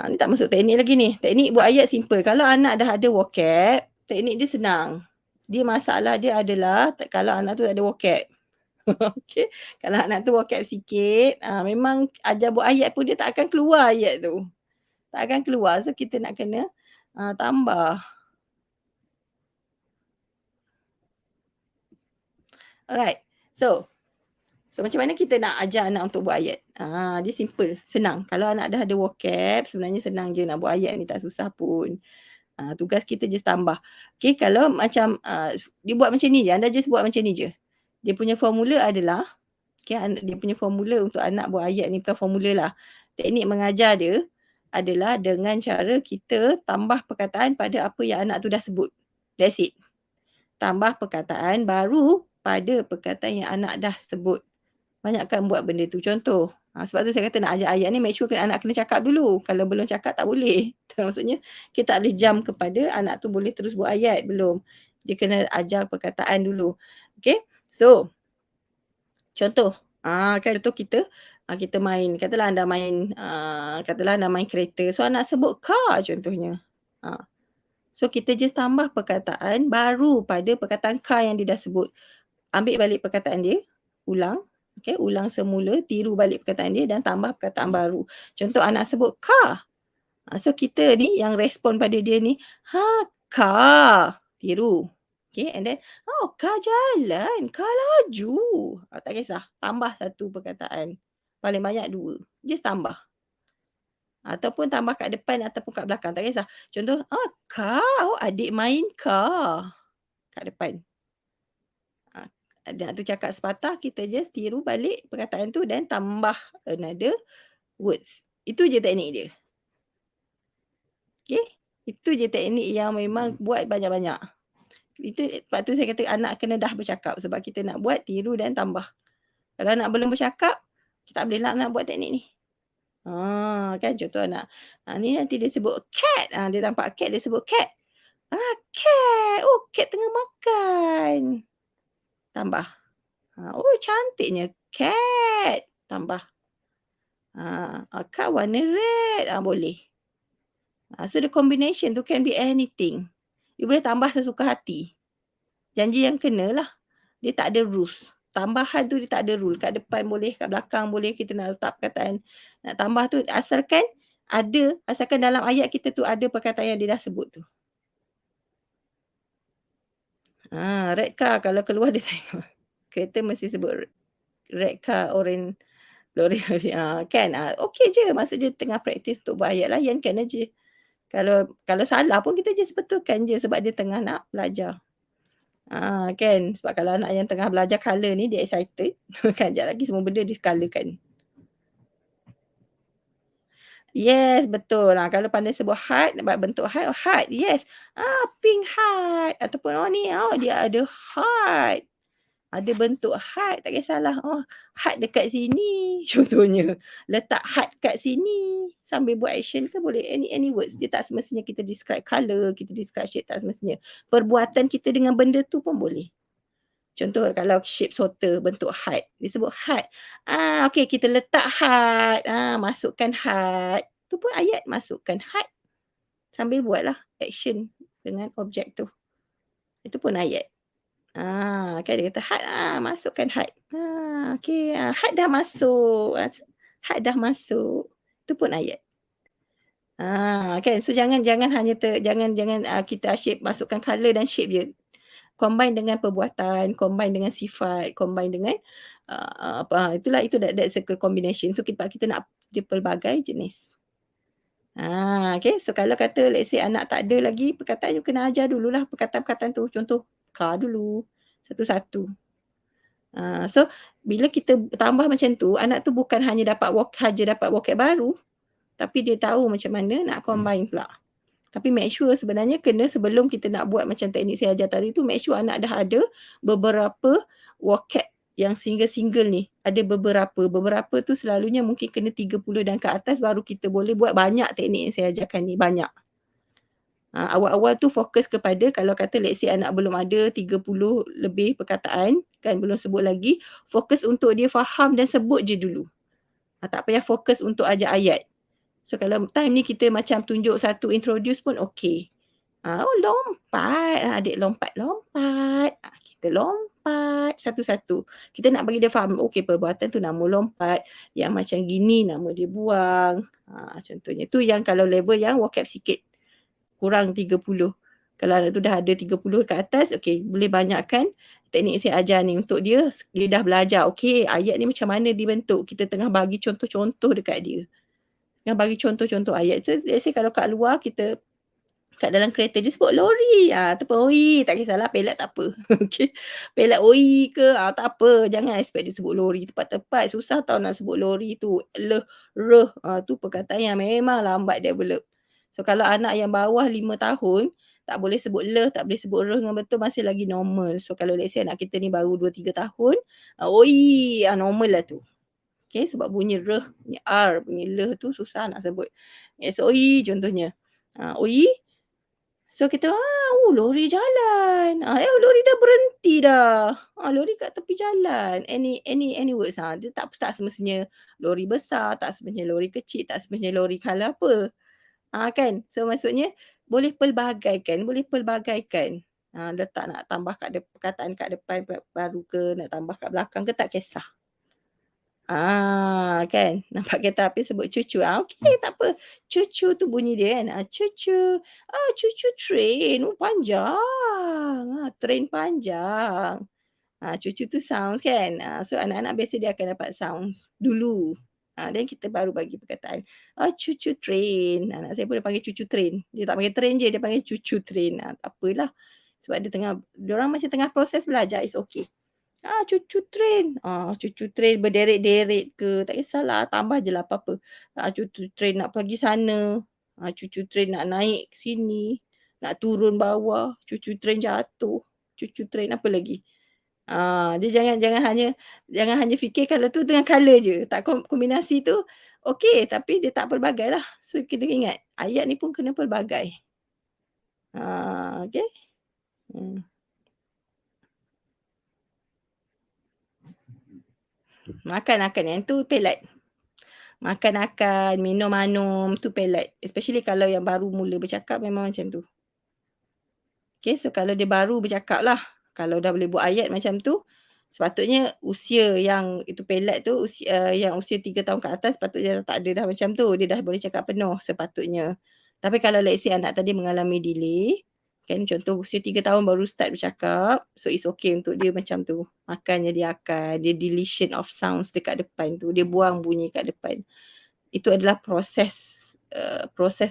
Ni tak masuk teknik lagi ni. Teknik buat ayat simple. Kalau anak dah ada vocab, teknik dia senang. Dia masalah dia adalah kalau anak tu tak ada vocab. Okay. Kalau anak tu vocab sikit, memang ajar buat ayat pun dia tak akan keluar ayat tu. Tak akan keluar. So kita nak kena tambah. Alright. So macam mana kita nak ajar anak untuk buat ayat? Dia simple, senang. Kalau anak dah ada vocab, sebenarnya senang je nak buat ayat ni, tak susah pun. Tugas kita just tambah. Okay, kalau macam dia buat macam ni je, anda just buat macam ni je. Dia punya formula adalah, okay, dia punya formula untuk anak buat ayat ni bukan formula lah. Teknik mengajar dia adalah dengan cara kita tambah perkataan pada apa yang anak tu dah sebut. That's it. Tambah perkataan baru pada perkataan yang anak dah sebut. Banyakkan buat benda tu. Contoh, sebab tu saya kata nak ajar ayat ni, make sure anak kena cakap dulu. Kalau belum cakap tak boleh. Maksudnya kita tak boleh jam kepada anak tu boleh terus buat ayat. Belum. Dia kena ajar perkataan dulu. Okay. So, contoh. Kan contoh kita main. Katalah anda main kereta. So anak sebut car contohnya. So kita just tambah perkataan baru pada perkataan car yang dia dah sebut. Ambil balik perkataan dia. Ulang. Okay, ulang semula, tiru balik perkataan dia dan tambah perkataan baru. Contoh anak sebut car. So kita ni yang respon pada dia ni, car. Tiru. Okay, and then, car jalan, car laju. Tak kisah, tambah satu perkataan. Paling banyak 2. Just tambah. Ataupun tambah kat depan ataupun kat belakang, tak kisah. Contoh, car, adik main car. Kat depan. Anak tu cakap sepatah, kita just tiru balik perkataan tu dan tambah another words. Itu je teknik dia. Okay? Itu je teknik yang memang buat banyak-banyak. Itu sebab tu saya kata anak kena dah bercakap. Sebab kita nak buat, tiru dan tambah. Kalau anak belum bercakap, kita tak boleh nak buat teknik ni. Kan contoh anak. Ni nanti dia sebut cat. Dia nampak cat, dia sebut cat. Cat. Oh, cat tengah makan. Tambah. Oh, cantiknya cat. Tambah. Cat warna red. Boleh. So the combination tu can be anything. You boleh tambah sesuka hati. Janji yang kena lah. Dia tak ada rules. Tambahan tu dia tak ada rule. Kat depan boleh, kat belakang boleh. Kita nak letak perkataan. Nak tambah tu asalkan dalam ayat kita tu ada perkataan yang dia dah sebut tu. Red car kalau keluar dia tengok. Kereta mesti sebut red car, orange lori. Kan? Okey je. Maksud dia tengah praktis untuk buat ayat layankan aja. Kalau salah pun kita just betulkan je sebab dia tengah nak belajar. Kan? Sebab kalau anak yang tengah belajar colour ni dia excited. Kan? Sekejap lagi semua benda dia colourkan. Yes, betul. Kalau pandai sebut heart, bentuk heart. Yes. Pink heart. Ataupun ni, dia ada heart. Ada bentuk heart, tak kisahlah. Heart dekat sini. Contohnya, letak heart kat sini. Sambil buat action ke boleh. Any words. Dia tak semestinya kita describe colour, kita describe shape, tak semestinya. Perbuatan kita dengan benda tu pun boleh. Contoh kalau shape sorter, bentuk heart. Dia sebut heart. Okay, kita letak heart. Masukkan heart. Tu pun ayat masukkan heart. Sambil buatlah action dengan objek tu. Itu pun ayat. Kan dia kata heart, masukkan heart. Okay, heart dah masuk. Heart dah masuk. Itu pun ayat. Kan, so jangan hanya jangan kita shape masukkan colour dan shape je. combine dengan perbuatan, combine dengan sifat, combine dengan, itulah itu that's a combination. So kita nak dia pelbagai jenis. Okay. So kalau kata let's say anak tak ada lagi perkataan, you kena ajar dululah perkataan-perkataan tu. Contoh car dulu, satu-satu. So bila kita tambah macam tu, anak tu bukan hanya dapat dapat vocab baru, tapi dia tahu macam mana nak combine pula. Tapi make sure sebenarnya kena sebelum kita nak buat macam teknik saya ajar tadi tu, make sure anak dah ada beberapa vocab yang single-single ni. Ada beberapa tu selalunya mungkin kena 30 dan ke atas baru kita boleh buat banyak teknik yang saya ajarkan ni, banyak. Awal-awal tu fokus kepada kalau kata let's say anak belum ada 30 lebih perkataan, kan belum sebut lagi, fokus untuk dia faham dan sebut je dulu. Tak payah fokus untuk ajar ayat. So kalau time ni kita macam tunjuk satu introduce pun okey. Lompat, adik lompat-lompat. Kita lompat satu-satu. Kita nak bagi dia faham, okey perbuatan tu nama lompat, yang macam gini nama dia buang. Contohnya tu yang kalau level yang vocab sikit. Kurang 30. Kalau anak tu dah ada 30 ke atas, okey boleh banyakkan teknik saya ajar ni untuk dia dah belajar. Okey ayat ni macam mana dibentuk. Kita tengah bagi contoh-contoh dekat dia. Yang bagi contoh-contoh ayat tu, let's say kalau kat luar kita kat dalam kereta dia sebut lori, tu pun oi, tak kisahlah pelat tak apa. Okey. Pelat oi ke, tak apa, jangan expect dia sebut lori tepat-tepat, susah tau nak sebut lori tu. Reh, tu perkataan yang memang lambat develop. So kalau anak yang bawah 5 tahun, tak boleh sebut tak boleh sebut reh dengan betul, masih lagi normal. So kalau let's say anak kita ni baru 2, 3 tahun, oi, normal lah tu. Okay, sebab bunyi reh, bunyi R, bunyi leh tu susah nak sebut. SOE contohnya. OE, so kita, lori jalan. Lori dah berhenti dah. Lori kat tepi jalan. Any words. Dia tak semestinya lori besar, tak semestinya lori kecil, tak semestinya lori color apa. Kan? So maksudnya boleh pelbagaikan. Letak nak tambah perkataan kat depan baru ke, nak tambah kat belakang ke, tak kisah. Kan? Nampak kereta api sebut cucu. Okey, tak apa. Cucu tu bunyi dia kan. Cucu. Cucu train. Panjang. Train panjang. Cucu tu sounds kan. So anak-anak biasa dia akan dapat sounds dulu. Dan kita baru bagi perkataan. Cucu train. Anak saya boleh panggil cucu train. Dia tak panggil train je, dia panggil cucu train. Tak apalah. Sebab diorang macam tengah proses belajar, it's okay. Cucu train. Cucu train berderet-deret ke, tak kisahlah, tambah je lah apa-apa. Cucu train nak pergi sana. Cucu train nak naik sini, nak turun bawah, cucu train jatuh, cucu train apa lagi. Dia jangan hanya fikir kalau tu dengan colour je. Tak kombinasi tu okey, tapi dia tak pelbagai lah. So kita ingat, ayat ni pun kena pelbagai. Okey. Makan, yang tu pelat. Makan, minum, tu pelat. Especially kalau yang baru mula bercakap memang macam tu. Okay, so kalau dia baru bercakap lah. Kalau dah boleh buat ayat macam tu, sepatutnya usia yang itu pelat tu, yang usia 3 tahun ke atas, sepatutnya tak ada dah macam tu. Dia dah boleh cakap penuh sepatutnya. Tapi kalau let's say anak tadi mengalami delay, kan contoh usia 3 tahun baru start bercakap, so it's okay untuk dia macam tu. Makannya dia akan, dia deletion of sounds dekat depan tu, dia buang bunyi kat depan. Itu adalah proses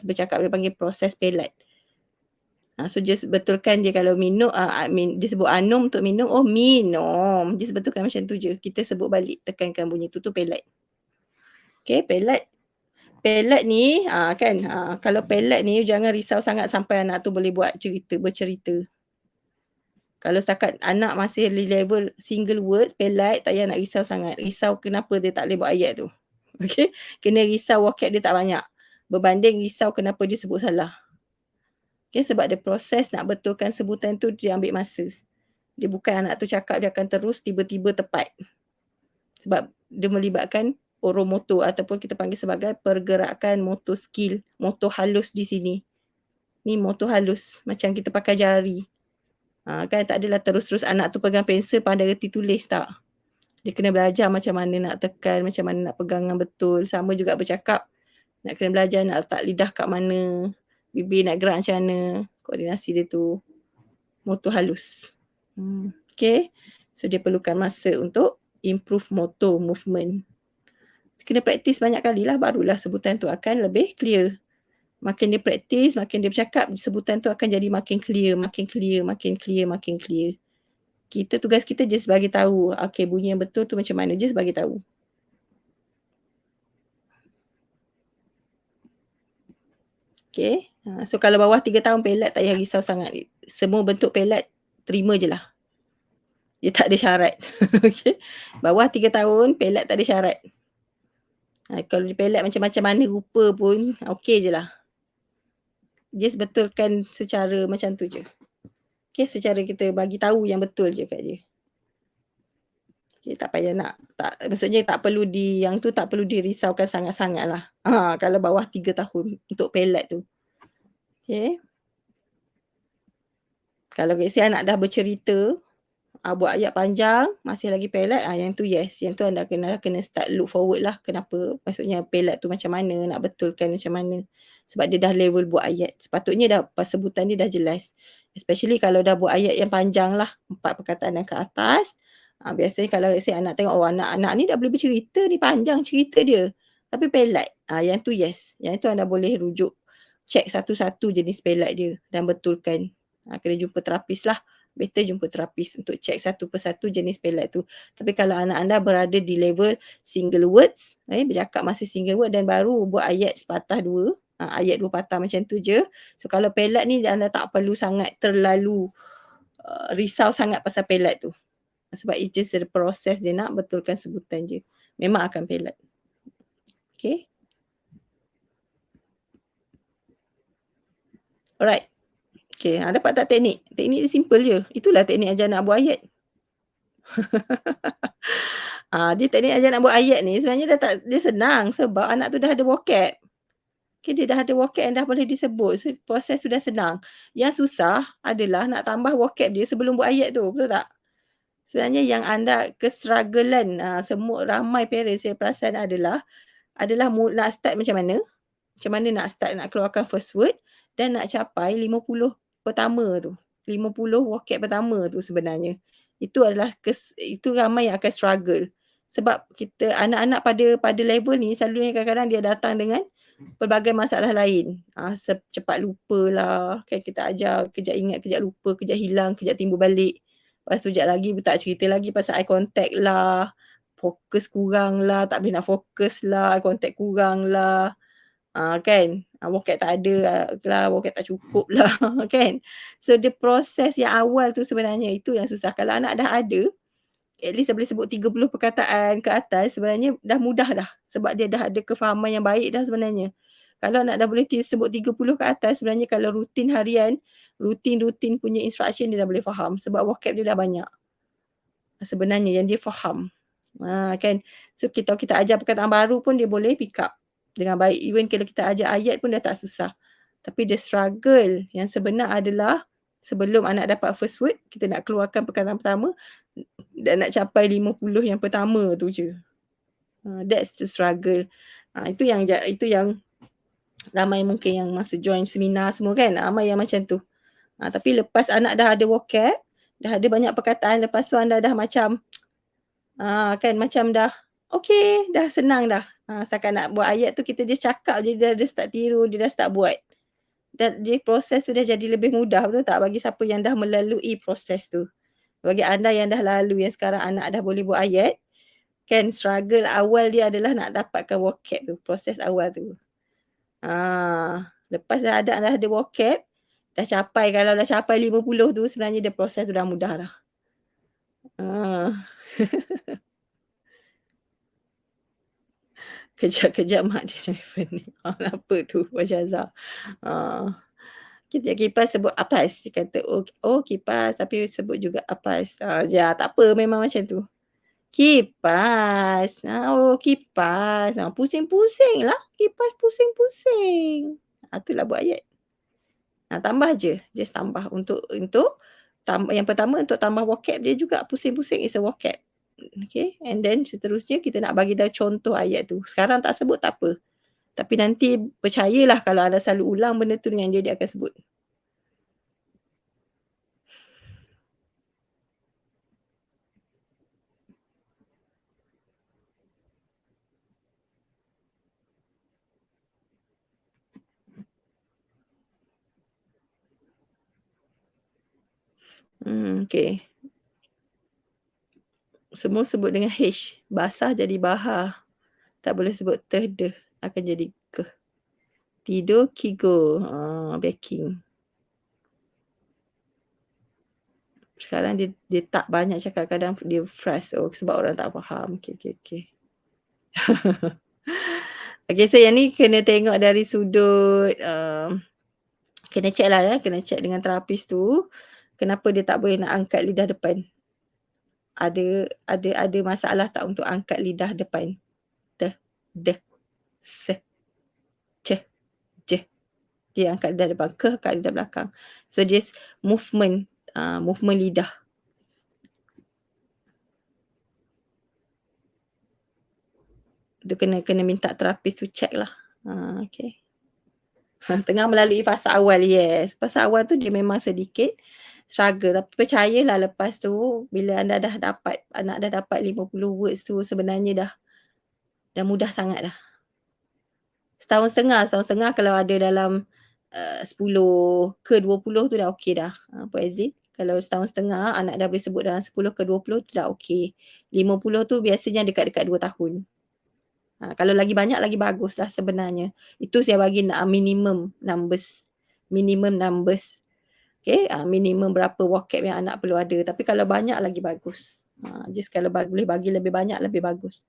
bercakap, dia panggil proses pelat. So just betulkan je kalau minum, dia sebut anum untuk minum, minum. Just betulkan macam tu je. Kita sebut balik, tekankan bunyi tu pelat. Okay, pelat. Pelat ni, kan, kalau pelat ni jangan risau sangat sampai anak tu boleh buat bercerita. Kalau setakat anak masih level single words, pelat, tak payah nak risau sangat. Risau kenapa dia tak boleh buat ayat tu. Okay, kena risau vocab dia tak banyak. Berbanding risau kenapa dia sebut salah. Okay, sebab dia proses nak betulkan sebutan tu dia ambil masa. Dia bukan anak tu cakap dia akan terus tiba-tiba tepat. Sebab dia melibatkan oromotor ataupun kita panggil sebagai pergerakan motor skill, motor halus di sini. Ni motor halus macam kita pakai jari. Kan tak adalah terus-terus anak tu pegang pensel pandai reti tulis, tak. Dia kena belajar macam mana nak tekan, macam mana nak pegang dengan betul. Sama juga bercakap. Nak kena belajar nak letak lidah kat mana, bibir nak gerak macam mana, koordinasi dia tu. Motor halus. Okay. So dia perlukan masa untuk improve motor movement. Kena praktis banyak kali lah barulah sebutan tu akan lebih clear. Makin dia praktis, makin dia bercakap, sebutan tu akan jadi makin clear, makin clear, makin clear, makin clear. Tugas kita just bagi tahu, okay, bunyi yang betul tu macam mana, just bagi tahu. Okay. So kalau bawah 3 tahun pelat tak payah risau sangat. Semua bentuk pelat terima je lah. Dia tak ada syarat. Okay. Bawah 3 tahun pelat tak ada syarat. Kalau dia pelat macam-macam mana rupa pun okey je lah. Just betulkan secara macam tu je. Okay, secara kita bagi tahu yang betul je kat dia. Okay, tak payah nak, maksudnya tak perlu yang tu tak perlu dirisaukan sangat-sangat lah. Kalau bawah 3 tahun untuk pelat tu. Okay. Kalau let's say anak dah bercerita, buat ayat panjang, masih lagi pelat, yang tu yes. Yang tu anda kena start look forward lah. Kenapa? Maksudnya pelat tu macam mana, nak betulkan macam mana. Sebab dia dah level buat ayat. Sepatutnya dah pas sebutan dia dah jelas. Especially kalau dah buat ayat yang panjang lah, 4 perkataan dan ke atas. Biasanya kalau let's say anak tengok, anak-anak ni dah boleh bercerita ni, panjang cerita dia. Tapi pelat. Yang tu yes. Yang tu anda boleh rujuk. Check satu-satu jenis pelat dia dan betulkan. Kena jumpa terapis lah. Better jumpa terapis untuk check satu persatu jenis pelat tu. Tapi kalau anak anda berada di level single words, bercakap masih single word dan baru buat ayat sepatah dua, ayat 2 patah macam tu je. So kalau pelat ni anda tak perlu sangat terlalu risau sangat pasal pelat tu. Sebab it's just a proses dia nak betulkan sebutan je. Memang akan pelat. Okay. Alright. Okay, dapat tak teknik? Teknik dia simple je. Itulah teknik ajar nak buat ayat. Dia teknik ajar nak buat ayat ni sebenarnya dia senang sebab anak tu dah ada vocab. Okay, dia dah ada vocab yang dah boleh disebut. So, proses sudah senang. Yang susah adalah nak tambah vocab dia sebelum buat ayat tu. Betul tak? Sebenarnya yang anda kestrugglean semua ramai parents saya perasan adalah nak start macam mana. Macam mana nak start nak keluarkan first word dan nak capai 50 pertama tu. 50 vocab pertama tu sebenarnya. Itu ramai yang akan struggle. Sebab anak-anak pada level ni selalunya kadang-kadang dia datang dengan pelbagai masalah lain. Cepat lupalah, kan kita ajar kejap ingat, kejap lupa, kejap hilang, kejap timbul balik. Lepas tu kejap lagi tak cerita lagi pasal eye contact lah, fokus kurang lah, tak boleh nak fokus lah, eye contact kurang lah. Kan? Vocab tak ada lah, vocab tak cukup lah, kan? So, the proses yang awal tu sebenarnya itu yang susah. Kalau anak dah ada, at least dia boleh sebut 30 perkataan ke atas, sebenarnya dah mudah dah. Sebab dia dah ada kefahaman yang baik dah sebenarnya. Kalau anak dah boleh sebut 30 ke atas, sebenarnya kalau rutin harian, rutin punya instruction dia dah boleh faham. Sebab vocab dia dah banyak. Sebenarnya yang dia faham. Kan? So, kita ajar perkataan baru pun dia boleh pick up dengan baik. Even kalau kita ajar ayat pun dah tak susah. Tapi the struggle yang sebenar adalah sebelum anak dapat first word, kita nak keluarkan perkataan pertama dan nak capai 50 yang pertama tu je. That's the struggle. Itu yang ramai mungkin yang masa join seminar semua kan, ramai yang macam tu. Tapi lepas anak dah ada vocab, dah ada banyak perkataan, lepas tu anda dah macam kan macam dah okey, dah senang dah. Setakat nak buat ayat tu kita just cakap je, dia start tiru, dia dah start buat. Dan dia proses tu dah jadi lebih mudah, betul tak? Bagi siapa yang dah melalui proses tu. Bagi anda yang dah lalu, yang sekarang anak dah boleh buat ayat, kan struggle awal dia adalah nak dapatkan vocab tu, proses awal tu. Lepas dah ada vocab, kalau dah capai 50 tu sebenarnya dia proses tu dah mudah dah. Kejap-kejap mak dia telefon ni. Apa tu Puan Syazah? Kejap kipas sebut Apas. Dia kata, oh kipas tapi sebut juga Apas. Tak apa memang macam tu. Kipas. Oh kipas. Pusing-pusing lah. Kipas pusing-pusing. Itulah buat ayat. Tambah je. Just tambah. Untuk yang pertama untuk tambah vocab dia juga pusing-pusing is a vocab. Okay. And then seterusnya kita nak bagi tahu contoh ayat tu. Sekarang tak sebut tak apa. Tapi nanti percayalah kalau anda selalu ulang benda tu dengan dia akan sebut. Okey. Semua sebut dengan H. Basah jadi bahar. Tak boleh sebut teh, deh. Akan jadi keh. Tidur, kigo. Baking. Sekarang dia tak banyak cakap, kadang dia frust. Sebab orang tak faham. Okey. Okey, so yang ni kena tengok dari sudut, kena check lah ya, kena check dengan terapis tu, kenapa dia tak boleh nak angkat lidah depan. Ada masalah tak untuk angkat lidah depan? Deh, deh, seh, ceh, jeh. Dia angkat lidah depan, ke angkat lidah belakang. So just movement, movement lidah. Tu kena minta terapis tu check lah. Okey. Tengah melalui fasa awal, yes. Fasa awal tu dia memang sedikit struggle, tapi percayalah lepas tu bila anda dah dapat, anak dah dapat 50 words tu sebenarnya dah mudah sangat dah. Setahun setengah kalau ada dalam 10 ke 20 tu dah okey dah, Puan Azlin. Kalau setahun setengah anak dah boleh sebut dalam 10 ke 20 tu dah okey. 50 tu biasanya dekat-dekat 2 tahun. Kalau lagi banyak lagi baguslah sebenarnya. Itu saya bagi minimum numbers. Minimum numbers. Okay, minimum berapa vocab yang anak perlu ada. Tapi kalau banyak lagi bagus. Just kalau boleh bagi lebih banyak lebih bagus.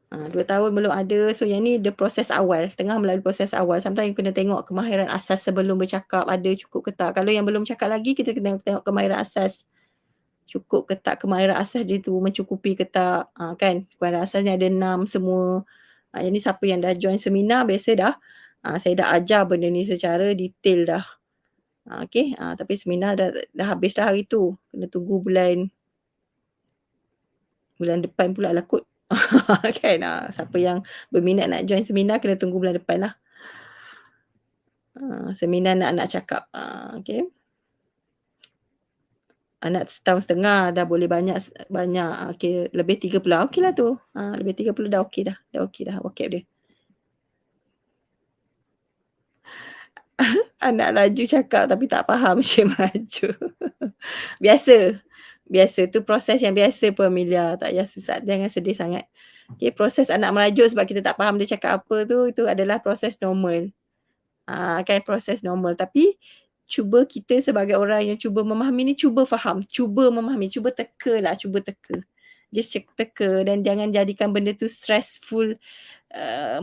2 tahun belum ada. So yang ni the proses awal. Tengah melalui proses awal. Sometimes kena tengok kemahiran asas sebelum bercakap ada cukup ke tak. Kalau yang belum cakap lagi kita kena tengok kemahiran asas. Cukup ke tak kemahiran asas dia tu, mencukupi ke tak. Kan kemahiran asasnya ada 6 semua. Yang ni siapa yang dah join seminar biasa dah. Saya dah ajar benda ni secara detail dah. Okay, tapi seminar dah habis dah hari tu. Kena tunggu bulan depan pula lah kot. Kan, siapa yang berminat nak join seminar kena tunggu bulan depan lah. Seminar nak cakap. Okay. Anak setahun setengah dah boleh banyak, okay, lebih 30. Okey lah tu. Lebih 30 dah okey dah. Dah okey dah vocab dia. Anak laju cakap tapi tak faham Syed maju. Biasa. Biasa. Tu proses yang biasa pun Amelia. Tak payah jangan sedih sangat. Okay, proses anak merajuk sebab kita tak faham dia cakap apa tu, itu adalah proses normal. Kan proses normal. Tapi cuba kita sebagai orang yang cuba memahami ni, cuba faham. Cuba memahami. Cuba teka lah. Cuba teka. Just teka dan jangan jadikan benda tu stressful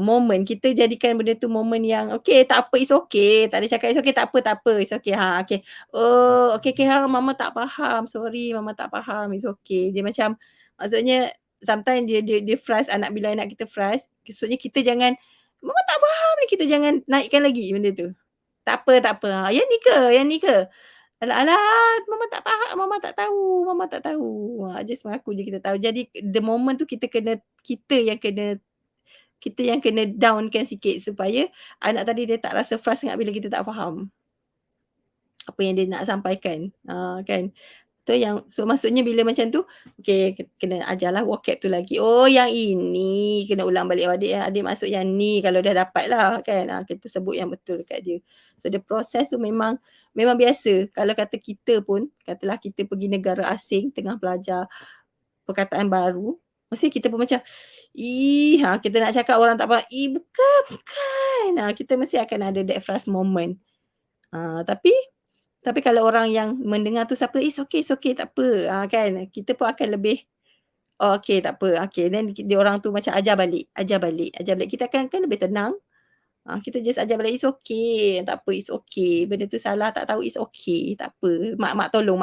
moment. Kita jadikan benda tu moment yang okay, tak apa, it's okay. Tak ada cakap it's okay, tak apa, it's okay. Okay. Oh, okay, mama tak faham. Sorry, mama tak faham. It's okay. Dia macam, maksudnya sometimes dia frust, bila anak kita frust, maksudnya kita jangan, mama tak faham ni, kita jangan naikkan lagi benda tu. Tak apa. Yang ni ke? Alah, mama tak faham, mama tak tahu, mama tak tahu. Just mengaku je kita tahu. Jadi the moment tu kita yang kena downkan sikit supaya anak tadi dia tak rasa frust sangat bila kita tak faham apa yang dia nak sampaikan. Kan. So maksudnya bila macam tu, okey, kena ajarlah vocab tu lagi. Oh, yang ini kena ulang balik. Adik masuk yang ni kalau dah dapat lah kan. Kita sebut yang betul dekat dia. So the process tu memang biasa. Kalau kata kita pun, katalah kita pergi negara asing tengah belajar perkataan baru, mesti kita pun macam, kita nak cakap orang tak faham, bukan. Kita mesti akan ada that frust moment. Tapi kalau orang yang mendengar tu siapa, it's okay, tak apa. Kan, kita pun akan lebih, okay, tak apa. Okay, then dia orang tu macam ajar balik. Kita akan kan lebih tenang. Kita just ajar balik, it's okay, tak apa, it's okay. Benda tu salah, tak tahu, it's okay, tak apa. Mak tolong.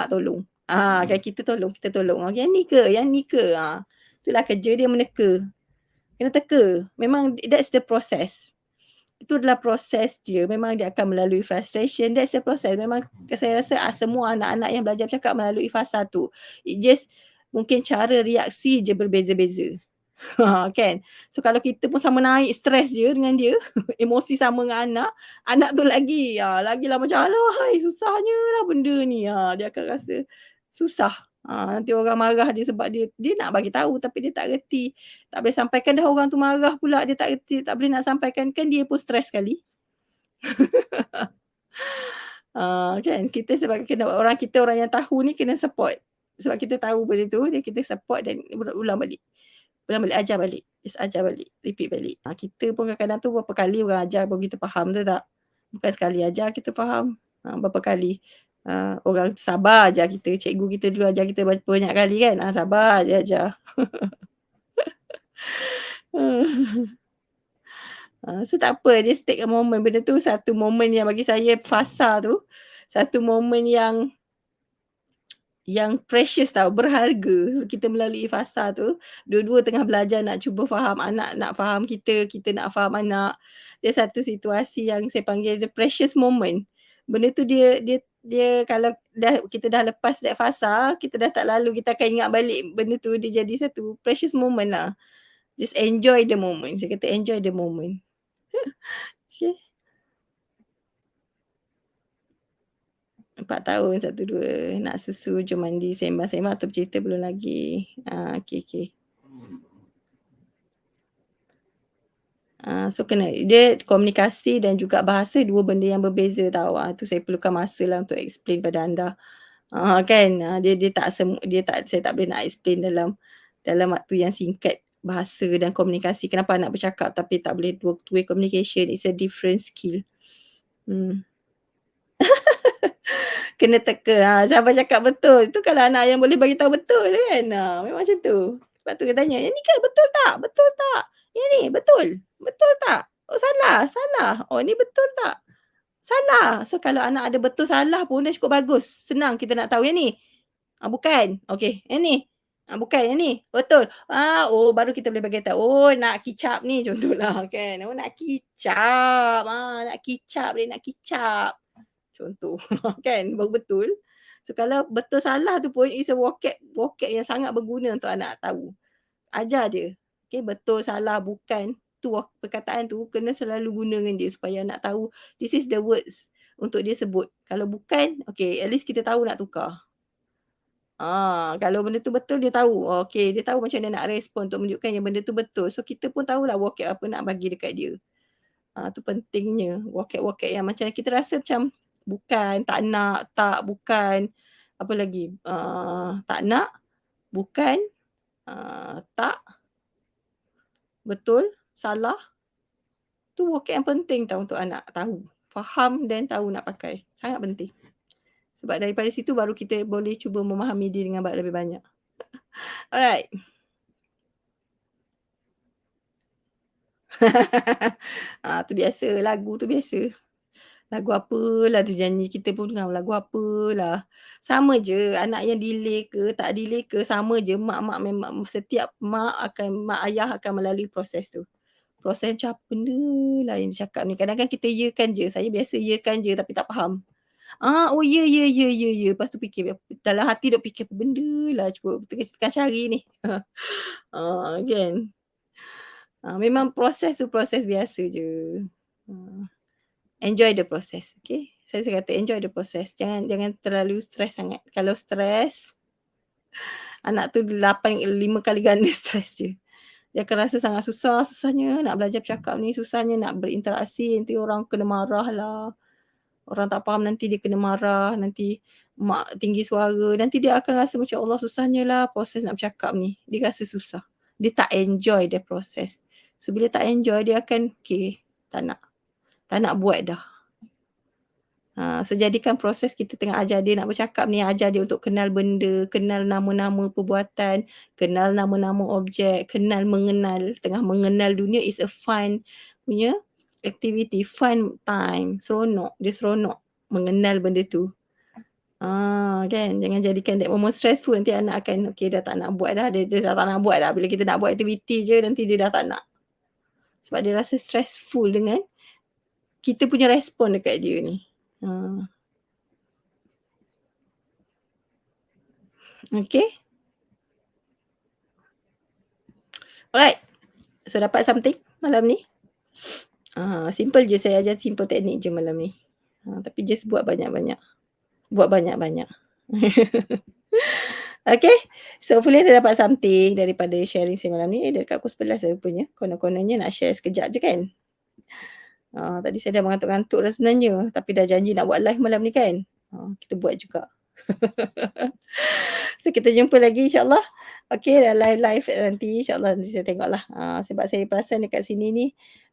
Kan kita tolong. Yang ni ke? Itulah kerja dia meneka. Kena teka. Memang that's the process. Itu adalah proses dia. Memang dia akan melalui frustration. That's the process. Memang saya rasa semua anak-anak yang belajar bercakap melalui fasa tu. It just mungkin cara reaksi je berbeza-beza. Kan? So kalau kita pun sama naik stres je dengan dia, emosi sama dengan anak tu lagilah macam alah, susahnya lah benda ni. Dia akan rasa susah. Nanti orang marah dia sebab dia nak bagi tahu tapi dia tak reti. Tak boleh sampaikan, dah orang tu marah pula, dia tak reti, tak boleh nak sampaikan, kan dia pun stres sekali. Kan kita sebagai kena orang kita orang yang tahu ni kena support. Sebab kita tahu benda tu, dia kita support dan ulang balik. Ulang balik, ajar balik. Just ajar balik, repeat balik. Kita pun kadang-kadang tu berapa kali orang ajar baru kita faham, betul tak? Bukan sekali ajar kita faham. Berapa kali. Orang sabar ajar kita, cikgu kita dulu ajar kita banyak kali kan. Sabar je ajar. So tak apa, just take a moment. Benda tu satu moment yang bagi saya fasa tu, satu moment yang precious tau, berharga. Kita melalui fasa tu, dua-dua tengah belajar nak cuba faham, anak nak faham kita, kita nak faham anak. Dia satu situasi yang saya panggil the precious moment. Benda tu dia kalau kita dah lepas that fasa, kita dah tak lalu, kita akan ingat balik benda tu, dia jadi satu precious moment lah. Just enjoy the moment. Saya kata enjoy the moment. Okay. 4 tahun, 1, 2. Nak susu, jom mandi, sembang-sembang atau bercerita belum lagi. Okey. So kena dia komunikasi dan juga bahasa dua benda yang berbeza tau. Tu saya perlukan masa lah untuk explain pada anda. Kan, dia tak saya tak boleh nak explain dalam waktu yang singkat bahasa dan komunikasi. Kenapa anak bercakap tapi tak boleh two way communication, it's a different skill. Kena teka, siapa cakap betul. Itu kalau anak yang boleh bagi tahu betul kan. Memang macam tu. Sebab tu dia tanya, "Yang ni ke betul tak? Betul tak? Yang ni betul? Betul tak? Oh salah. Oh ni betul tak? Salah." So kalau anak ada betul salah pun dah cukup bagus. Senang kita nak tahu yang ni. Bukan. Okey, yang ni. Bukan yang ni. Betul. Oh baru kita boleh bagi tahu. Oh nak kicap ni contohlah kan. Oh nak kicap. Nak kicap dia nak kicap. Contoh kan, baru betul. So kalau betul salah tu pun is a vocab yang sangat berguna untuk anak tahu. Ajar dia. Okay, betul salah bukan tu perkataan tu kena selalu guna dengan dia supaya anak tahu this is the words untuk dia sebut. Kalau bukan, okay, at least kita tahu nak tukar. Kalau benda tu betul dia tahu. Okay, dia tahu macam mana nak respon untuk menunjukkan yang benda tu betul. So kita pun tahulah vocab apa nak bagi dekat dia. Tu pentingnya vocab-vocab yang macam kita rasa macam bukan, tak nak, tak, bukan, apa lagi, tak nak, bukan, tak, betul, salah, tu vocab yang penting tau untuk anak tahu. Faham dan tahu nak pakai. Sangat penting. Sebab daripada situ baru kita boleh cuba memahami dia dengan lebih banyak. Alright. Tu biasa, lagu tu biasa. Lagu apalah dia nyanyi, kita pun tahu lagu apalah. Sama je anak yang delay ke, tak delay ke, sama je mak-mak memang setiap mak ayah akan melalui proses tu. Proses macam apa benda lah yang dia cakap ni. Kadang-kadang kita yakan je, saya biasa yakan je tapi tak faham. Oh ya. Lepas tu fikir, dalam hati duk fikir apa benda lah cuba tengah cari ni. Kan. Memang proses tu proses biasa je. Enjoy the process, okay? Saya kata enjoy the process. Jangan terlalu stres sangat. Kalau stres, anak tu 5 kali ganda stres je. Dia akan rasa sangat susahnya nak belajar bercakap ni, susahnya nak berinteraksi, nanti orang kena marah lah. Orang tak faham nanti dia kena marah, nanti mak tinggi suara, nanti dia akan rasa macam Allah susahnya lah proses nak bercakap ni. Dia rasa susah. Dia tak enjoy the process. So bila tak enjoy dia akan okay, tak nak buat dah. So jadikan proses kita tengah ajar dia nak bercakap ni, ajar dia untuk kenal benda, kenal nama-nama perbuatan, kenal nama-nama objek, tengah mengenal dunia is a fun punya activity, fun time, seronok, dia seronok mengenal benda tu. Kan, jangan jadikan that moment stressful, nanti anak akan okay dah tak nak buat dah, dia dah tak nak buat dah, bila kita nak buat aktiviti je nanti dia dah tak nak. Sebab dia rasa stressful dengan kita punya respon dekat dia ni. Okay. Alright. So dapat something malam ni? Simple je, saya ajar simple teknik je malam ni. Tapi just buat banyak-banyak. Okay. So hopefully anda dapat something daripada sharing saya malam ni. Dekat pukul 11 saya punya. Konon-kononnya nak share sekejap je kan? Tadi saya dah mengantuk-ngantuk dah sebenarnya, tapi dah janji nak buat live malam ni kan. Kita buat juga. So kita jumpa lagi insyaAllah. Okey, dah live-live nanti insyaAllah nanti saya tengoklah. Sebab saya perasan dekat sini ni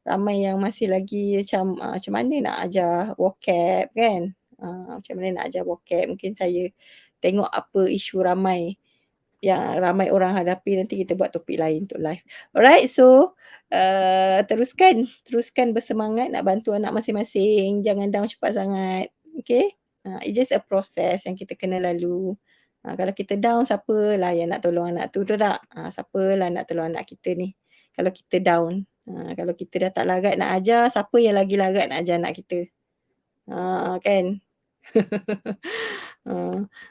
ramai yang masih lagi macam mana nak ajar vocab kan. Macam mana nak ajar vocab, mungkin saya tengok apa isu yang ramai orang hadapi, nanti kita buat topik lain untuk live. Alright, so, teruskan bersemangat nak bantu anak masing-masing, jangan down cepat sangat, okay? It's just a process yang kita kena lalu. Kalau kita down, siapalah yang nak tolong anak tu, betul tak? Siapalah nak tolong anak kita ni, kalau kita down. Kalau kita dah tak larat nak ajar, siapa yang lagi larat nak ajar anak kita? Kan?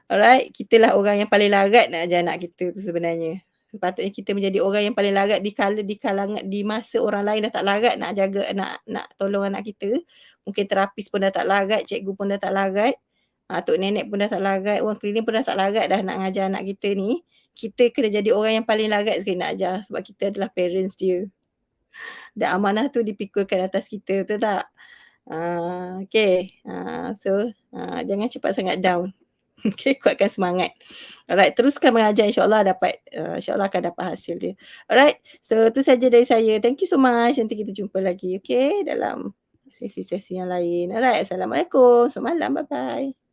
Alright, kitalah orang yang paling larat nak ajar anak kita tu sebenarnya. Sepatutnya kita menjadi orang yang paling larat di masa orang lain dah tak larat nak jaga nak tolong anak kita. Mungkin terapis pun dah tak larat, cikgu pun dah tak larat, tok nenek pun dah tak larat, orang klinik pun dah tak larat dah nak ajar anak kita ni. Kita kena jadi orang yang paling larat sekali nak ajar sebab kita adalah parents dia. Dan amanah tu dipikulkan atas kita, betul tak? Okay. So, jangan cepat sangat down. Okay, kuatkan semangat. Alright, teruskan mengajar insyaAllah insyaAllah akan dapat hasil dia. Alright, so tu saja dari saya. Thank you so much. Nanti kita jumpa lagi, okay, dalam sesi-sesi yang lain. Alright, Assalamualaikum. Selamat malam. Bye-bye.